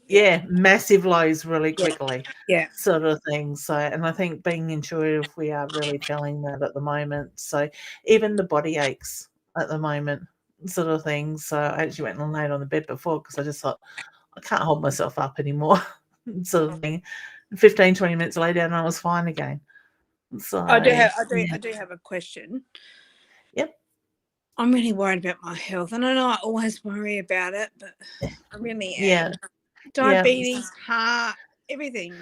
yeah, massive lows really yeah, quickly, yeah. sort of thing. So, and I think being intuitive, we are really feeling that at the moment. So, even the body aches at the moment, sort of thing. So, I actually went and laid on the bed before because I just thought I can't hold myself up anymore, sort of thing. 15, 20 minutes later, and I was fine again. So, I do have, yeah. I do have a question. Yep. I'm really worried about my health, and I know I always worry about it, but I really Yeah. am. Yeah. Diabetes, heart. everything.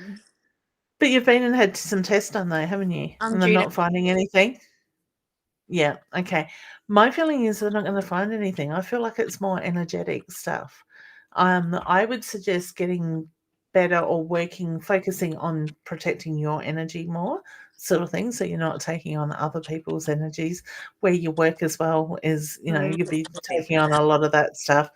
But you've been and had some tests done though, haven't you? I'm And they're due to. not finding anything? Yeah, okay. My feeling is they're not gonna find anything. I feel like it's more energetic stuff. I would suggest getting better or focusing on protecting your energy more, sort of thing, so you're not taking on other people's energies. Where you work as well is, you'll be taking on a lot of that stuff.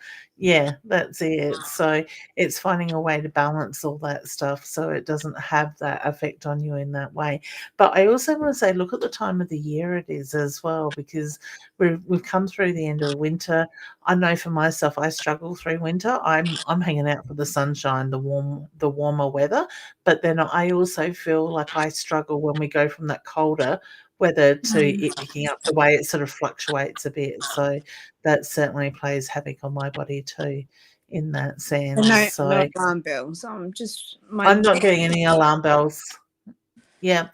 Yeah, that's it. So it's finding a way to balance all that stuff so it doesn't have that effect on you in that way. But I also want to say, look at the time of the year it is as well, because we've come through the end of winter. I know for myself, I struggle through winter. I'm hanging out for the sunshine, the warmer weather, but then I also feel like I struggle when we go from that colder weather to it picking up the way it sort of fluctuates a bit. So that certainly plays havoc on my body too, in that sense. No, So no alarm bells. I'm just I'm not getting any alarm bells. Yeah.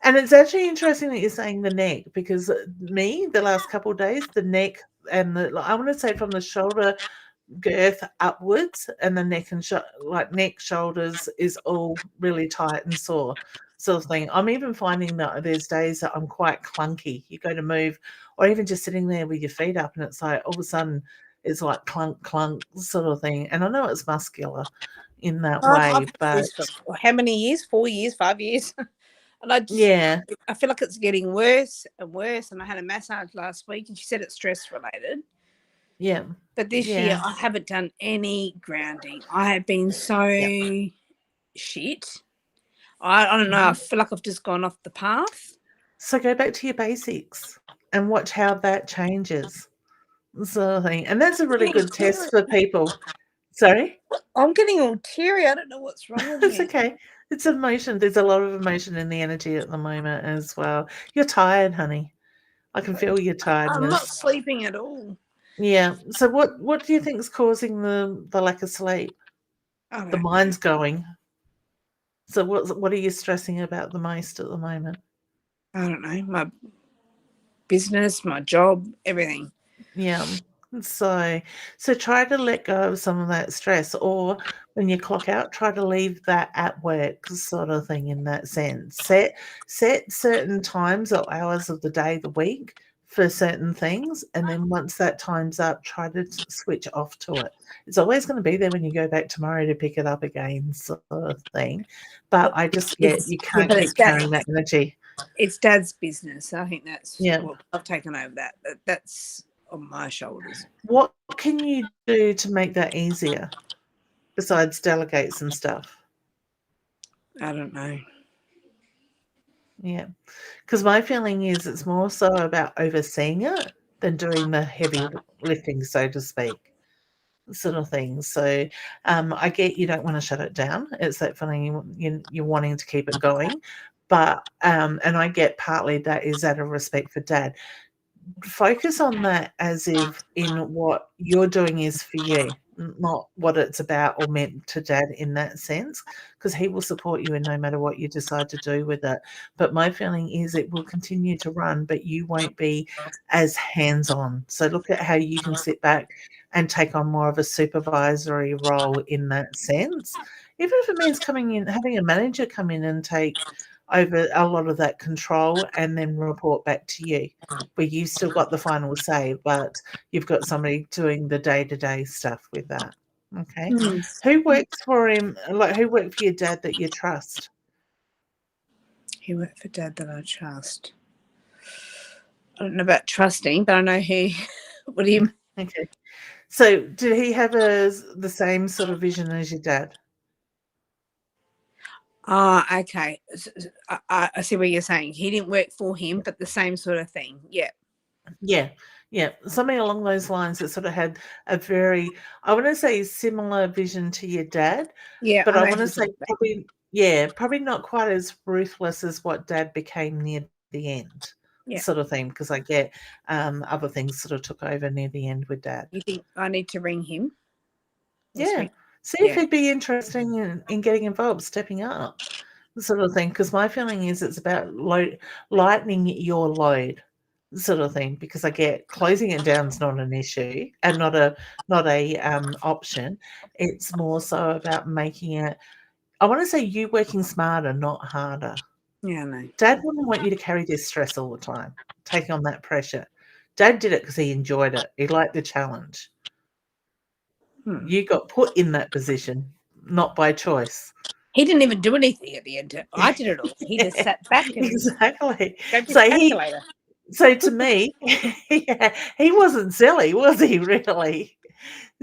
And it's actually interesting that you're saying the neck, because the last couple of days, the neck and I want to say from the shoulder girth upwards, and the neck and neck, shoulders is all really tight and sore, sort of thing. I'm even finding that there's days that I'm quite clunky. You go to move, or even just sitting there with your feet up, and it's like all of a sudden it's like clunk, clunk, sort of thing. And I know it's muscular in that I've way, had but this for how many years? 4 years, 5 years. And yeah, I feel like it's getting worse and worse. And I had a massage last week, and she said it's stress related. yeah, But this year, I haven't done any grounding. I have been so shit. I don't know. I feel like I've just gone off the path. So go back to your basics and watch how that changes, sort of thing. And that's a really good test for people. Sorry? I'm getting all teary. I don't know what's wrong with It's me. okay. It's emotion. There's a lot of emotion in the energy at the moment as well. You're tired, honey. I can feel your I'm not tiredness. sleeping at all. Yeah. So what do you think is causing the lack of sleep? The mind's going. So what are you stressing about the most at the moment? I don't know. My business, my job, everything. Yeah. So try to let go of some of that stress, or when you clock out, try to leave that at work, sort of thing, in that sense. Set certain times or hours of the day, the week, for certain things, and then once that time's up, try to switch off to it. It's always going to be there when you go back tomorrow to pick it up again, sort of thing. But I just get you can't keep carrying that energy. It's Dad's business. I think that's Yeah. what I've taken over. That's on my shoulders. What can you do to make that easier besides delegate some stuff? I don't know. Yeah. Because my feeling is it's more so about overseeing it than doing the heavy lifting, so to speak, sort of thing. So I get you don't want to shut it down. It's that feeling you're wanting to keep it going. But, and I get partly that is out of respect for Dad. Focus on that as if in what you're doing is for you, not what it's about or meant to Dad in that sense, because he will support you in no matter what you decide to do with it. But my feeling is it will continue to run, but you won't be as hands-on. So look at how you can sit back and take on more of a supervisory role in that sense. Even if it means coming in, having a manager come in and take over a lot of that control and then report back to you, where you've still got the final say, but you've got somebody doing the day-to-day stuff with that. Okay. Who works for him? Like, who worked for your dad that you trust? He worked for Dad that I trust. I don't know about trusting, but I know who. What do you mean? Okay. So did he have the same sort of vision as your dad? Okay. I see what you're saying. He didn't work for him, but the same sort of thing. Yeah. Yeah. Something along those lines that sort of had a very, I want to say, similar vision to your dad. Yeah. But I want to say probably not quite as ruthless as what Dad became near the end, sort of thing, because I get other things sort of took over near the end with Dad. You think I need to ring him? Yeah. See if he'd be interested in getting involved, stepping up, sort of thing, because my feeling is it's about lightening your load, sort of thing, because I get closing it down is not an issue and not a option. It's more so about making it I want to say you working smarter, not harder. Yeah, I know. Dad wouldn't want you to carry this stress all the time, taking on that pressure. Dad did it because he enjoyed it. He liked the challenge. You got put in that position, not by choice. He didn't even do anything at the end. I did it all. He just sat back and Exactly. grabbed his So calculator. so to me, yeah, he wasn't silly, was he? Really,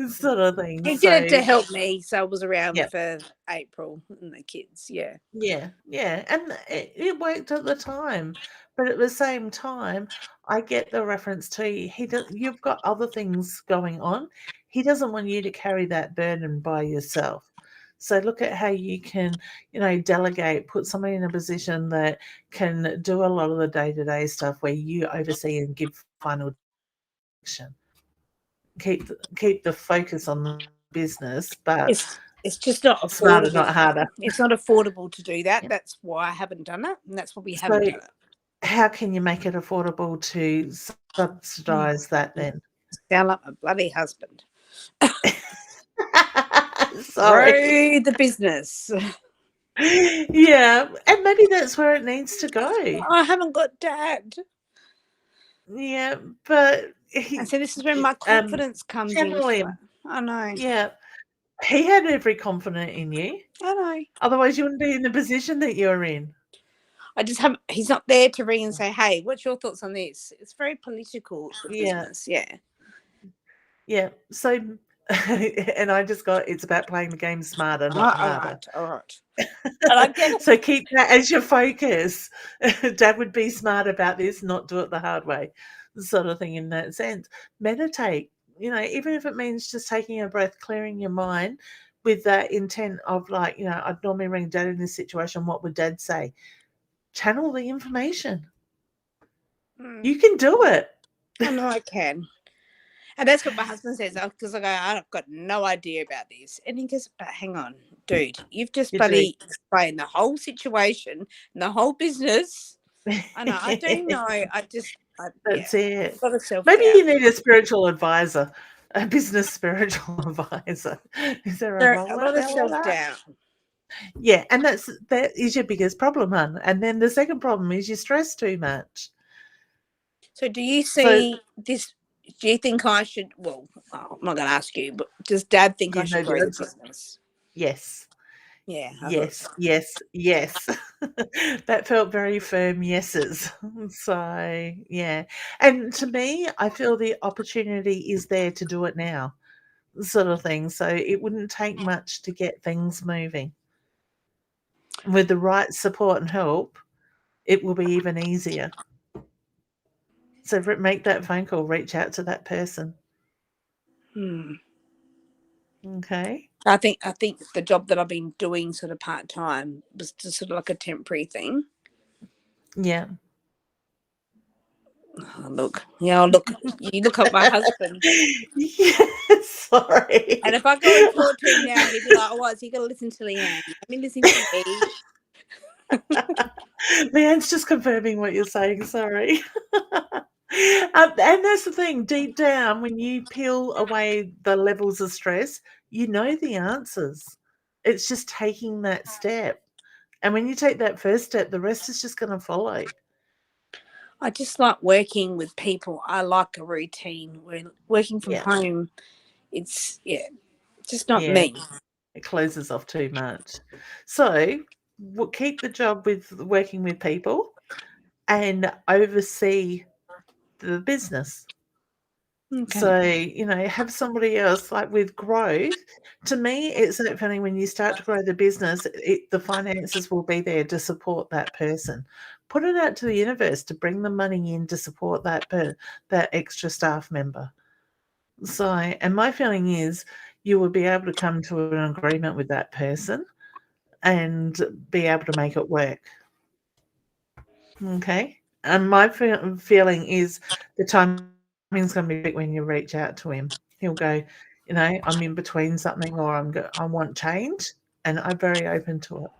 sort of thing. He So did it to help me, so I was around yeah, for April and the kids. Yeah. yeah, and it worked at the time, but at the same time, I get the reference to he does. You've got other things going on. He doesn't want you to carry that burden by yourself. So look at how you can, delegate, put somebody in a position that can do a lot of the day-to-day stuff where you oversee and give final direction. Keep the focus on the business, but It's just not smarter, affordable. not harder. It's not affordable to do that. Yeah. That's why I haven't done it, and that's why we So haven't done it. how can you make it affordable to subsidise that then? Sound like my bloody husband. Sorry. Grow the business. Yeah, and maybe that's where it needs to go. I haven't got Dad. Yeah, but And so this is where my confidence comes in. I know. Yeah, he had every confidence in you. I know. Otherwise, you wouldn't be in the position that you're in. I just haven't. He's not there to ring and say, "Hey, what's your thoughts on this?" It's very political. The business. Yeah. So, and I just got it's about playing the game smarter, not harder. All right. And I get it. So keep that as your focus. Dad would be smart about this, not do it the hard way, sort of thing in that sense. Meditate, even if it means just taking a breath, clearing your mind with that intent of like, I'd normally ring Dad in this situation. What would Dad say? Channel the information. You can do it. I know I can. And that's what my husband says, because I go, I've got no idea about this. And he goes, but hang on, dude, you've just bloody explained the whole situation and the whole business. I know, I do know. That's it. Maybe you need a spiritual advisor, a business spiritual advisor. Is there a lot of self-doubt? Yeah, and that is your biggest problem, hon. And then the second problem is you stress too much. So do you see this? Do you think I should? Well, I'm not going to ask you, but does Dad think I should grow the business? Yes. Yeah. Yes. That felt very firm yeses. So, yeah. And to me, I feel the opportunity is there to do it now, sort of thing. So it wouldn't take much to get things moving. With the right support and help, it will be even easier. So make that phone call, reach out to that person. Okay. I think the job that I've been doing sort of part-time was just sort of like a temporary thing. Yeah. Oh, look. Yeah, look. You look at my husband. Yeah, sorry. And if I go and talk to him now, he'd be like, oh, is he going to listen to Leanne? Let me listen to me. Leanne's just confirming what you're saying, sorry. And that's the thing, deep down, when you peel away the levels of stress, you know the answers. It's just taking that step. And when you take that first step, the rest is just going to follow. I just like working with people. I like a routine. Working from home, it's just not me. It closes off too much. So we'll keep the job with working with people and oversee the business. Okay. So, have somebody else, like with growth. To me, it's that feeling when you start to grow the business, the finances will be there to support that person. Put it out to the universe to bring the money in to support that extra staff member. So, and my feeling is you will be able to come to an agreement with that person and be able to make it work. Okay. And my feeling is the timing's going to be big when you reach out to him. He'll go, I'm in between something, or I want change, and I'm very open to it.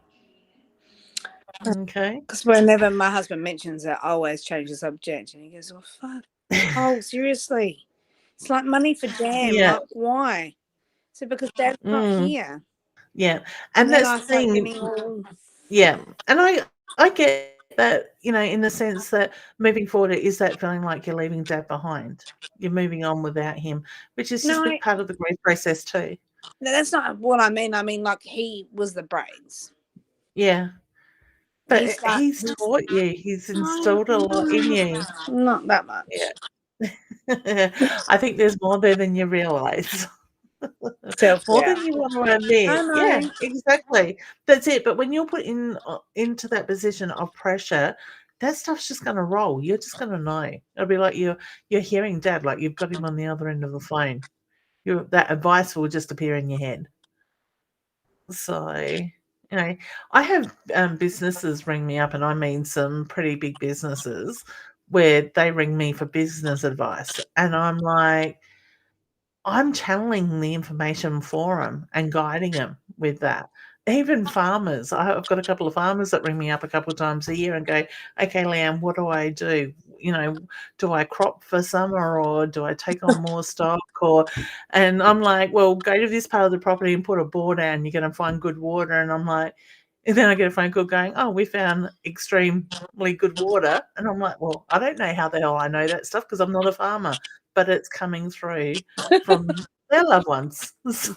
Okay. Because whenever my husband mentions it, I always change the subject, and he goes, "Oh fuck! Oh seriously, it's like money for jam. Like why?" So because Dad's not here. Yeah. And And then that's I the start thing. getting all. Yeah. And I get that, in the sense that moving forward it is that feeling like you're leaving dad behind. You're moving on without him, which is just No, a big part of the grief process too. that's not what I mean. I mean, like, he was the brains. Yeah. He But start. he's taught you. He's No, instilled a lot in you. not that much. Yeah. I think there's more there than you realize. Self More doubt. than you want to admit. I Yeah, know. exactly. That's it. But when you're put into that position of pressure, that stuff's just going to roll. You're just going to know. It'll be like you're hearing dad, like you've got him on the other end of the phone. That advice will just appear in your head. So, I have businesses ring me up, and I mean some pretty big businesses where they ring me for business advice, and I'm like, I'm channeling the information for them and guiding them with that. Even farmers, I've got a couple of farmers that ring me up a couple of times a year and go, "Okay, Leanne, what do I do? Do I crop for summer or do I take on more stock?" And I'm like, "Well, go to this part of the property and put a bore down. You're going to find good water." And I'm like, and then I get a phone call going, "Oh, we found extremely good water." And I'm like, "Well, I don't know how the hell I know that stuff because I'm not a farmer, but it's coming through from their loved ones." So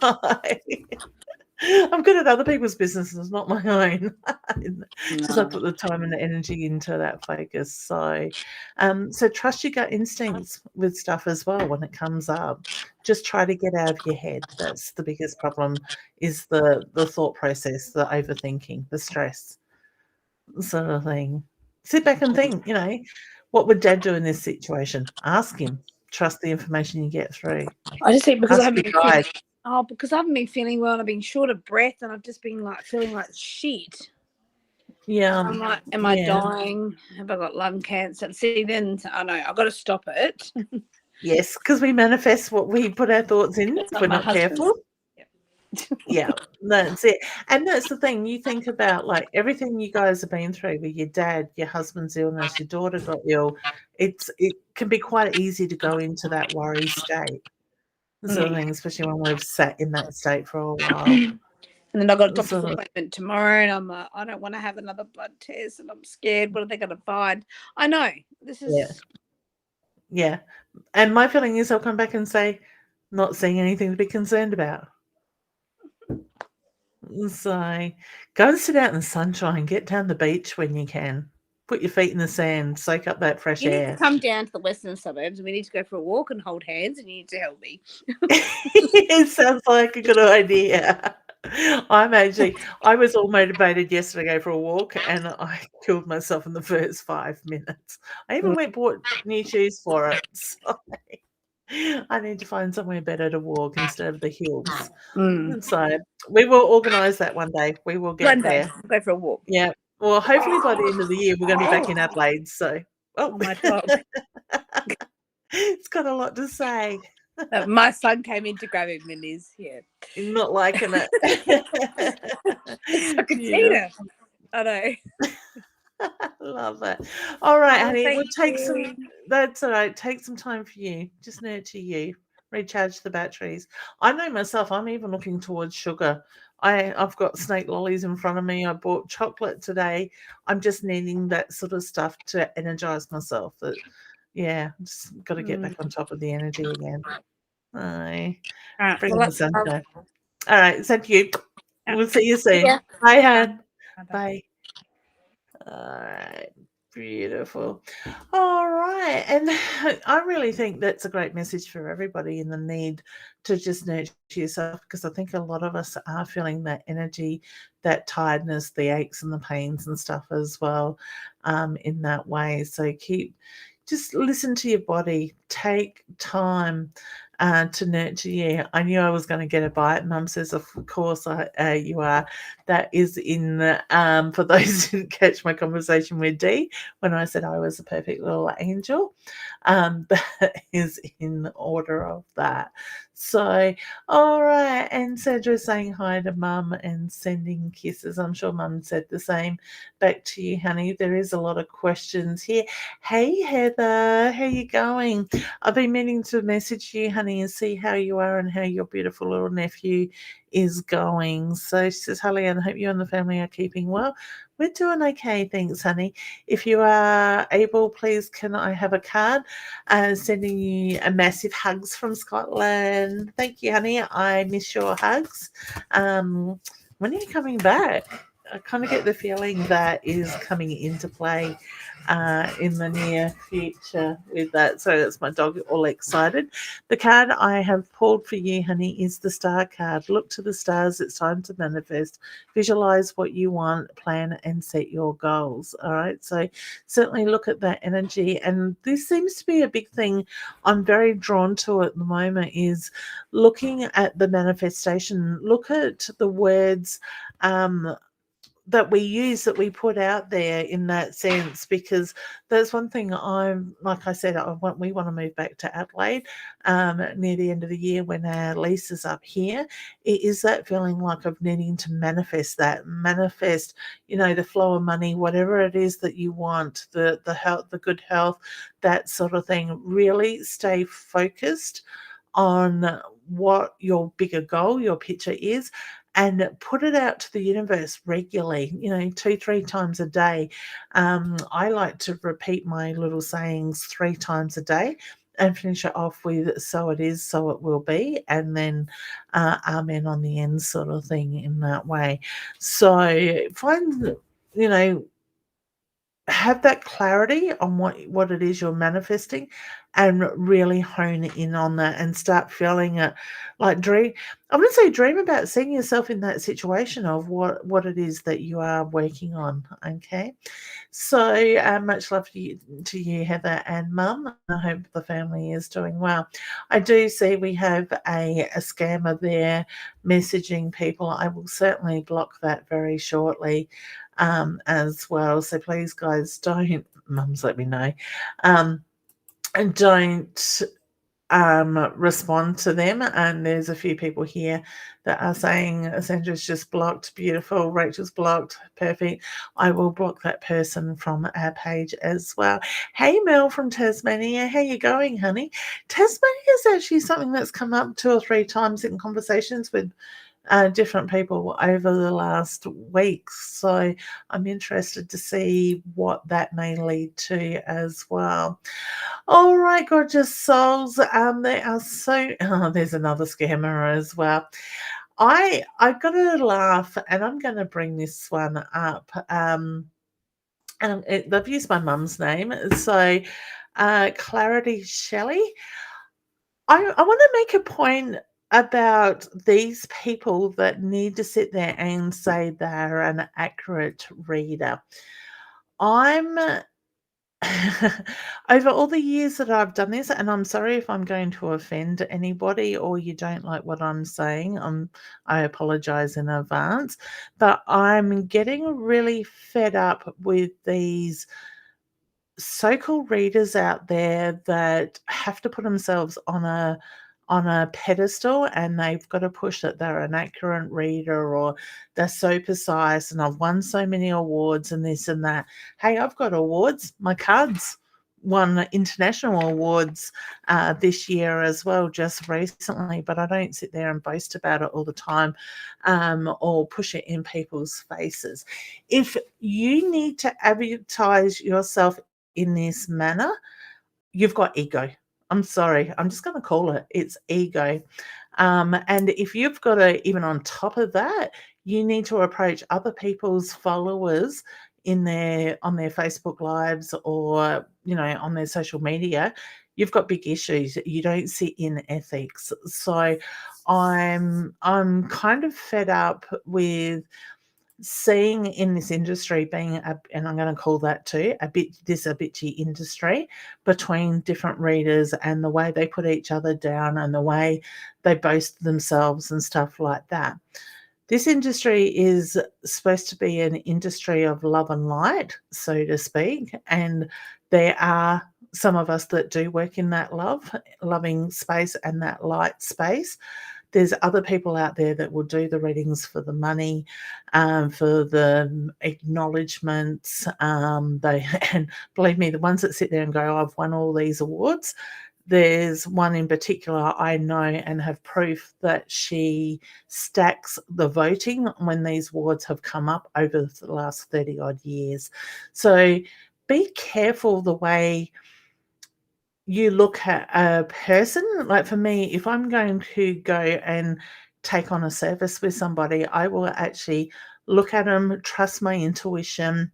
I'm good at other people's businesses, not my own, because I No. put the time and the energy into that focus. So trust your gut instincts with stuff as well when it comes up. Just try to get out of your head. That's the biggest problem, is the thought process, the overthinking, the stress sort of thing. Sit back and think, what would dad do in this situation? Ask him. Trust the information you get through. I just think because I Ask haven't your been feeling. guide. Oh, because I haven't been feeling well, and I've been short of breath, and I've just been like feeling like shit. Yeah, I'm like, am I yeah. dying? Have I got lung cancer? See, then I know I've got to stop it. Yes, because we manifest what we put our thoughts in It's if not we're my not husband. careful. Yep. Yeah, that's it. And that's the thing. You think about like everything you guys have been through with your dad, your husband's illness, your daughter got ill. It can be quite easy to go into that worry state, sort of thing, especially when we've sat in that state for a while. And then I got a doctor's Sort of, appointment tomorrow, and I'm like, I don't want to have another blood test, and I'm scared. What are they going to find? I know this is. yeah. And my feeling is I'll come back and say, not seeing anything to be concerned about. So go and sit out in the sunshine, get down the beach when you can. Put your feet in the sand, soak up that fresh You need to air. come down to the western suburbs, and we need to go for a walk and hold hands, and you need to help me. It sounds like a good idea. I was all motivated yesterday to go for a walk and I killed myself in the first 5 minutes. I even went bought new shoes for it. So I need to find somewhere better to walk instead of the hills. So we will organise that one day. We will get One day, there. we'll go for a walk. Yeah. Well, hopefully by the end of the year we're going to be back in Adelaide. So, Oh, my dog. It's got a lot to say. My son came in to grab him, and he's Not liking it. It's like a Yeah. cheetah. I know. Love it. All right, Oh, honey. We'll thank take you. that's all right. Take some time for you. Just nurture you. Recharge the batteries. I know myself, I'm even looking towards sugar. I've got snake lollies in front of me. I bought chocolate today. I'm just needing that sort of stuff to energize myself. Just got to get back on top of the energy again. Aye. All right. Bring Well, in the let's. sunshine. All right, thank you. We'll see you soon. Yeah. Bye, hon. Bye. Bye. All right. Beautiful. All right. And I really think that's a great message for everybody in the need to just nurture yourself, because I think a lot of us are feeling that energy, that tiredness, the aches and the pains and stuff as well, in that way. So just listen to your body. Take time to nurture you. I knew I was going to get a bite. Mum says, of course you are. That is for those who didn't catch my conversation with Dee when I said I was a perfect little angel. That is in order of that. So, all right. And Sandra's saying hi to Mum and sending kisses. I'm sure Mum said the same back to you, honey. There is a lot of questions here. Hey, Heather, how you going? I've been meaning to message you, honey, honey, and see how you are and how your beautiful little nephew is going. So she says, "Hi, Leanne, I hope you and the family are keeping well." We're doing okay, thanks, honey. If you are able, please can I have a card sending you a massive hugs from Scotland. Thank you, honey. I miss your hugs. When are you coming back? I kind of get the feeling that is coming into play in the near future with that. So that's my dog all excited. The card I have pulled for you, honey, is the star card. Look to the stars. It's time to manifest. Visualize what you want, plan, and set your goals. All right. So certainly look at that energy. And this seems to be a big thing I'm very drawn to at the moment is looking at the manifestation. Look at the words that we use, that we put out there in that sense, because that's one thing like I said, we want to move back to Adelaide near the end of the year when our lease is up here. It is that feeling like of needing to manifest, the flow of money, whatever it is that you want, the health, the good health, that sort of thing. Really stay focused on what your bigger goal, your picture is, and put it out to the universe regularly, 2-3 times a day. I like to repeat my little sayings 3 times a day and finish it off with "so it is, so it will be," and then amen on the end, sort of thing, in that way. So find, have that clarity on what it is you're manifesting, and really hone in on that and start feeling it. Like dream, I wouldn't say dream about seeing yourself in that situation of what it is that you are working on. Okay. So much love to you, Heather and Mum. I hope the family is doing well. I do see we have a scammer there messaging people. I will certainly block that very shortly as well. So please, guys, don't, Mum's let me know, and don't respond to them. And there's a few people here that are saying Sandra's just blocked. Beautiful. Rachel's blocked. Perfect. I will block that person from our page as well. Hey, Mel from Tasmania. How you going, honey? Tasmania is actually something that's come up 2 or 3 times in conversations with different people over the last weeks. So I'm interested to see what that may lead to as well. All right, gorgeous souls. They are so. Oh, there's another scammer as well. I've got to laugh, and I'm going to bring this one up. And they've used my mum's name, so Clarity Shelley. I want to make a point about these people that need to sit there and say they're an accurate reader. I'm over all the years that I've done this, and I'm sorry if I'm going to offend anybody or you don't like what I'm saying. I apologize in advance, but I'm getting really fed up with these so-called readers out there that have to put themselves on a pedestal, and they've got to push that they're an accurate reader, or they're so precise, and I've won so many awards and this and that. Hey, I've got awards. My cards won international awards this year as well, just recently, but I don't sit there and boast about it all the time or push it in people's faces. If you need to advertise yourself in this manner, you've got ego. I'm sorry. I'm just going to call it. It's ego. And if you've got to, even on top of that, you need to approach other people's followers on their Facebook lives, or on their social media, you've got big issues. You don't sit in ethics. So I'm kind of fed up with seeing in this industry being and I'm going to call that too a bitchy industry between different readers, and the way they put each other down and the way they boast themselves and stuff like that. This industry is supposed to be an industry of love and light, so to speak, and there are some of us that do work in that loving space and that light space. There's other people out there that will do the readings for the money, for the acknowledgements. And believe me, the ones that sit there and go, "I've won all these awards," there's one in particular I know and have proof that she stacks the voting when these wards have come up over the last 30 odd years. So be careful the way you look at a person. Like for me, if I'm going to go and take on a service with somebody, I will actually look at them, trust my intuition,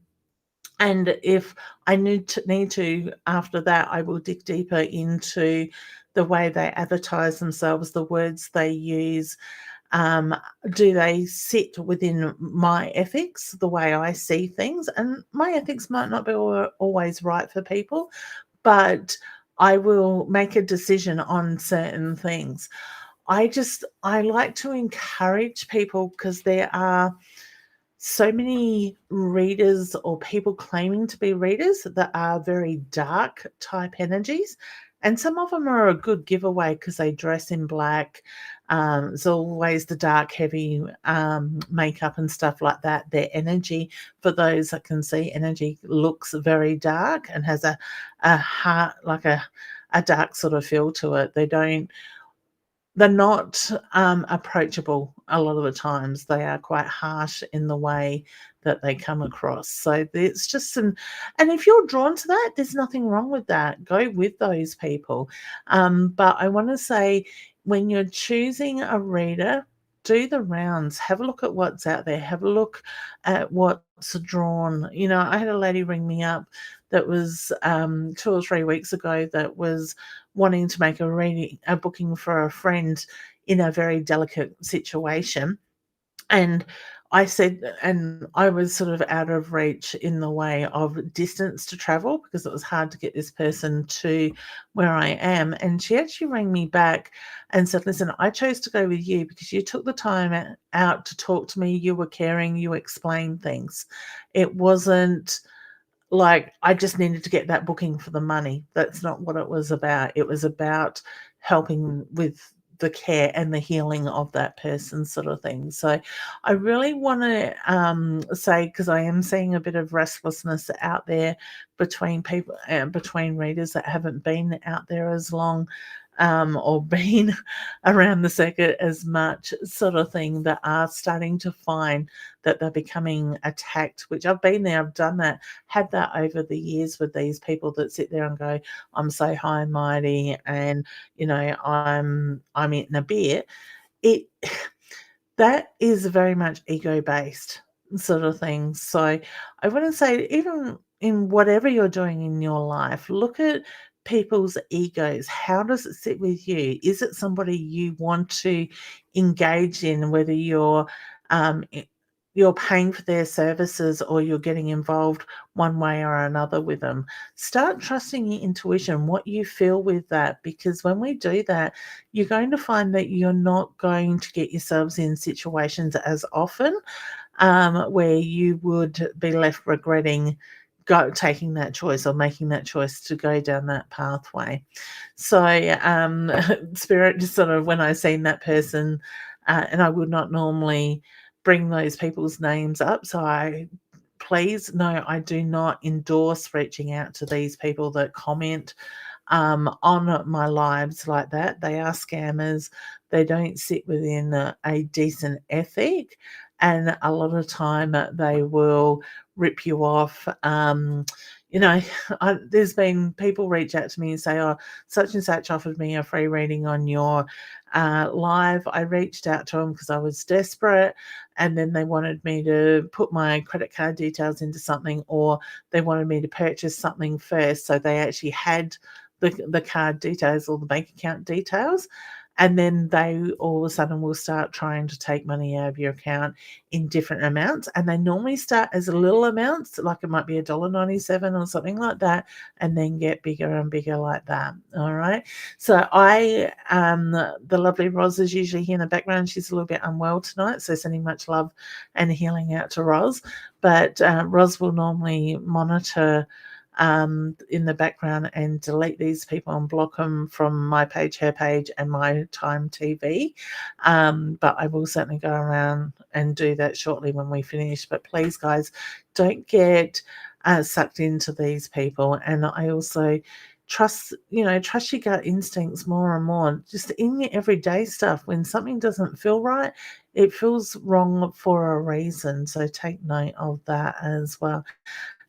and if I need to after that, I will dig deeper into the way they advertise themselves, the words they use. Um, do they sit within my ethics, the way I see things? And my ethics might not be always right for people, but I will make a decision on certain things. I like to encourage people, because there are so many readers or people claiming to be readers that are very dark type energies. And some of them are a good giveaway because they dress in black. It's always the dark, heavy makeup and stuff like that. Their energy, for those that can see, energy looks very dark and has a heart, like a dark sort of feel to it. They're not approachable a lot of the times. They are quite harsh in the way that they come across. So it's just and if you're drawn to that, there's nothing wrong with that. Go with those people. But I want to say, when you're choosing a reader, do the rounds. Have a look at what's out there. Have a look at what's drawn. I had a lady ring me up that was 2 or 3 weeks ago that was wanting to make a booking for a friend in a very delicate situation. And I said, and I was sort of out of reach in the way of distance to travel, because it was hard to get this person to where I am. And she actually rang me back and said, listen, I chose to go with you because you took the time out to talk to me. You were caring, you explained things. It wasn't like I just needed to get that booking for the money. That's not what it was about. It was about helping with the care and the healing of that person, sort of thing. So I really want to say, because I am seeing a bit of restlessness out there between people, between readers that haven't been out there as long, or been around the circuit as much, sort of thing, that are starting to find that they're becoming attacked, which I've been there, I've done that, had that over the years with these people that sit there and go, I'm so high and mighty, and I'm eating a beer. It that is very much ego based, sort of thing. So I want to say, even in whatever you're doing in your life, look at people's egos. How does it sit with you? Is it somebody you want to engage in, whether um, you're paying for their services or you're getting involved one way or another with them? Start trusting your intuition, what you feel with that, because when we do that, you're going to find that you're not going to get yourselves in situations as often, where you would be left regretting taking that choice or making that choice to go down that pathway. So Spirit just sort of, when I seen that person, and I would not normally bring those people's names up, so please no, I do not endorse reaching out to these people that comment on my lives like that. They are scammers. They don't sit within a decent ethic, and a lot of time they will rip you off. There's been people reach out to me and say, oh, such and such offered me a free reading on your live. I reached out to them because I was desperate, and then they wanted me to put my credit card details into something, or they wanted me to purchase something first. So they actually had the card details or the bank account details, and then they all of a sudden will start trying to take money out of your account in different amounts. And they normally start as little amounts, like it might be $1.97 or something like that, and then get bigger and bigger like that. All right. So the lovely Roz is usually here in the background. She's a little bit unwell tonight, so sending much love and healing out to Roz. But Roz will normally monitor in the background and delete these people and block them from my page, her page, and my Time TV. But I will certainly go around and do that shortly when we finish. But please, guys, don't get sucked into these people. And I also trust your gut instincts more and more. Just in your everyday stuff, when something doesn't feel right, it feels wrong for a reason. So take note of that as well,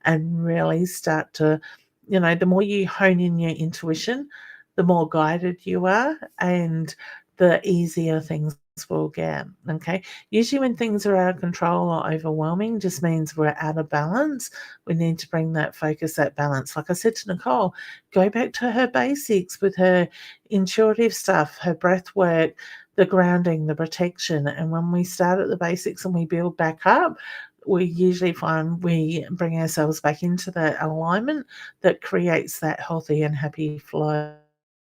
and really start to, the more you hone in your intuition, the more guided you are, and the easier things will get. Okay. Usually, when things are out of control or overwhelming, just means we're out of balance. We need to bring that focus, that balance. Like I said to Nicole, go back to her basics with her intuitive stuff, her breath work, the grounding, the protection. And when we start at the basics and we build back up, we usually find we bring ourselves back into that alignment that creates that healthy and happy flow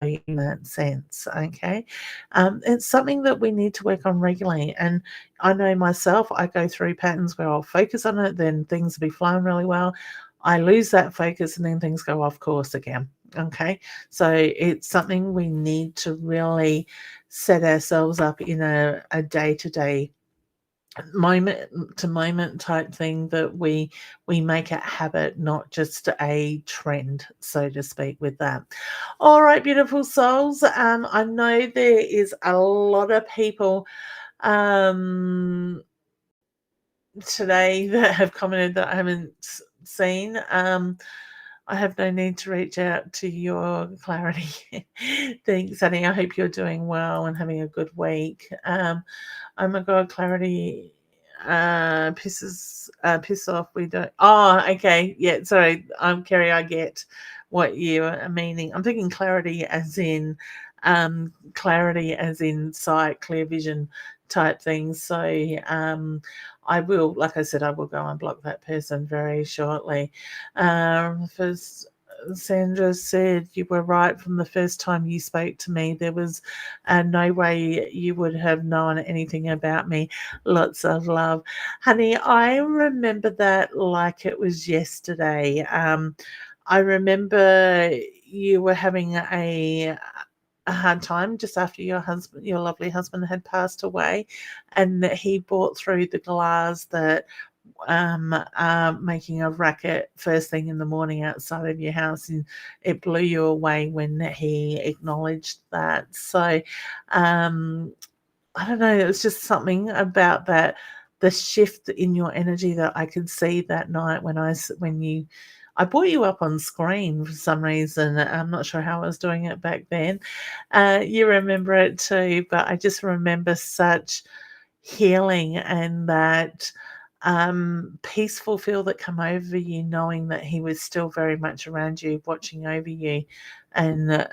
in that sense. Okay. It's something that we need to work on regularly. And I know myself, I go through patterns where I'll focus on it, then things will be flowing really well. I lose that focus and then things go off course again. Okay. So it's something we need to really set ourselves up in a day-to-day, moment to moment type thing, that we make a habit, not just a trend, so to speak, with that. All right, beautiful souls. I know there is a lot of people today that have commented that I haven't seen. I have no need to reach out to your clarity. Thanks, Annie. I hope you're doing well and having a good week. Oh my God, clarity piss off. We don't. Oh, okay. Yeah, sorry. Kerry, I get what you are meaning. I'm thinking clarity as in sight, clear vision type things. So I will, like I said, I will go and block that person very shortly. First, Sandra said you were right from the first time you spoke to me. There was no way you would have known anything about me. Lots of love. Honey, I remember that like it was yesterday. I remember you were having a hard time just after your lovely husband had passed away, and that he brought through the glass that making a racket first thing in the morning outside of your house, and it blew you away when he acknowledged that. So I don't know, it was just something about that, the shift in your energy that I could see that night when I brought you up on screen for some reason. I'm not sure how I was doing it back then. You remember it too, but I just remember such healing and that peaceful feel that come over you, knowing that he was still very much around you, watching over you, and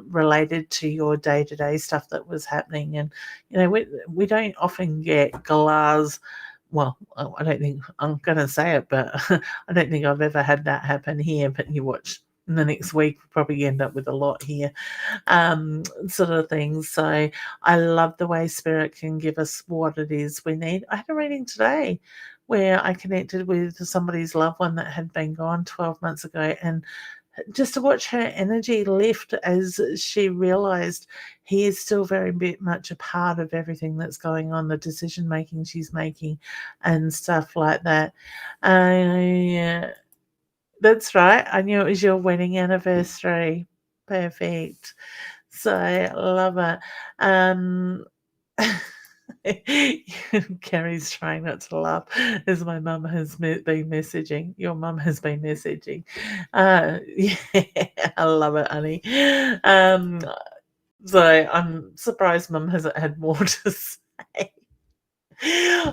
related to your day-to-day stuff that was happening. And we don't often get galahs. Well, I don't think I'm going to say it, but I don't think I've ever had that happen here. But you watch in the next week, we'll probably end up with a lot here, sort of things. So I love the way spirit can give us what it is we need. I had a reading today where I connected with somebody's loved one that had been gone 12 months ago, and just to watch her energy lift as she realized he is still very much a part of everything that's going on, the decision making she's making and stuff like that. Yeah, that's right. I knew it was your wedding anniversary. Perfect. So I love it. Carrie's trying not to laugh as my mum has been messaging. Your mum has been messaging. Yeah, I love it, honey. So I'm surprised mum hasn't had more to say.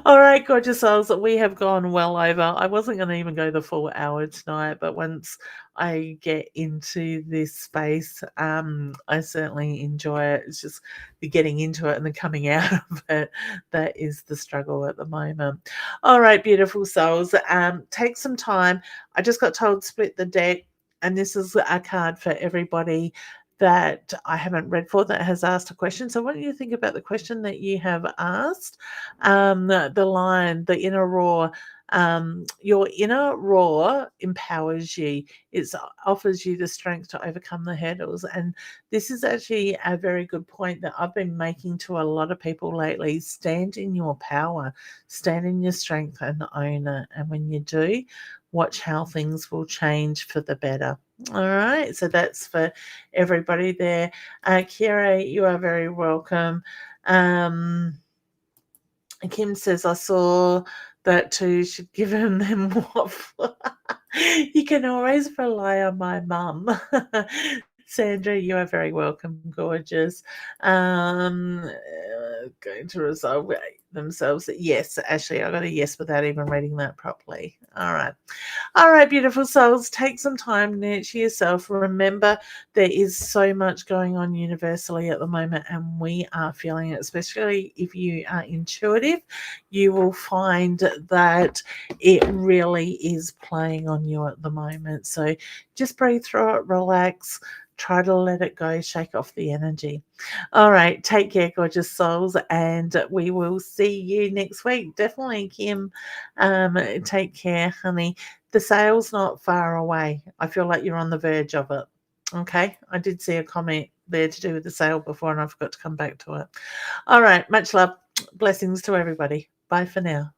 All right, gorgeous souls, we have gone well over. I wasn't going to even go the full hour tonight, but once I get into this space, I certainly enjoy it. It's just the getting into it and the coming out of it that is the struggle at the moment. All right, beautiful souls, take some time. I just got told split the deck, and this is a card for everybody that I haven't read for that has asked a question. So I want you to think about the question that you have asked. The line, the inner roar, your inner roar empowers you. It offers you the strength to overcome the hurdles. And this is actually a very good point that I've been making to a lot of people lately. Stand in your power, stand in your strength and own it. And when you do, watch how things will change for the better. All right, so that's for everybody there. Kira, you are very welcome. Kim says, I saw that too. Should give him them waffle. You can always rely on my mum. Sandra, you are very welcome, gorgeous. Going to resolve themselves. Yes, Ashley, I got a yes without even reading that properly. All right. All right, beautiful souls, take some time, nurture yourself. Remember, there is so much going on universally at the moment, and we are feeling it, especially if you are intuitive. You will find that it really is playing on you at the moment. So just breathe through it, relax, try to let it go, shake off the energy. All right, take care, gorgeous souls, and we will see you next week. Definitely, Kim. Take care, honey. The sale's not far away. I feel like you're on the verge of it. Okay, I did see a comment there to do with the sale before, and I forgot to come back to it. All right, much love. Blessings to everybody. Bye for now.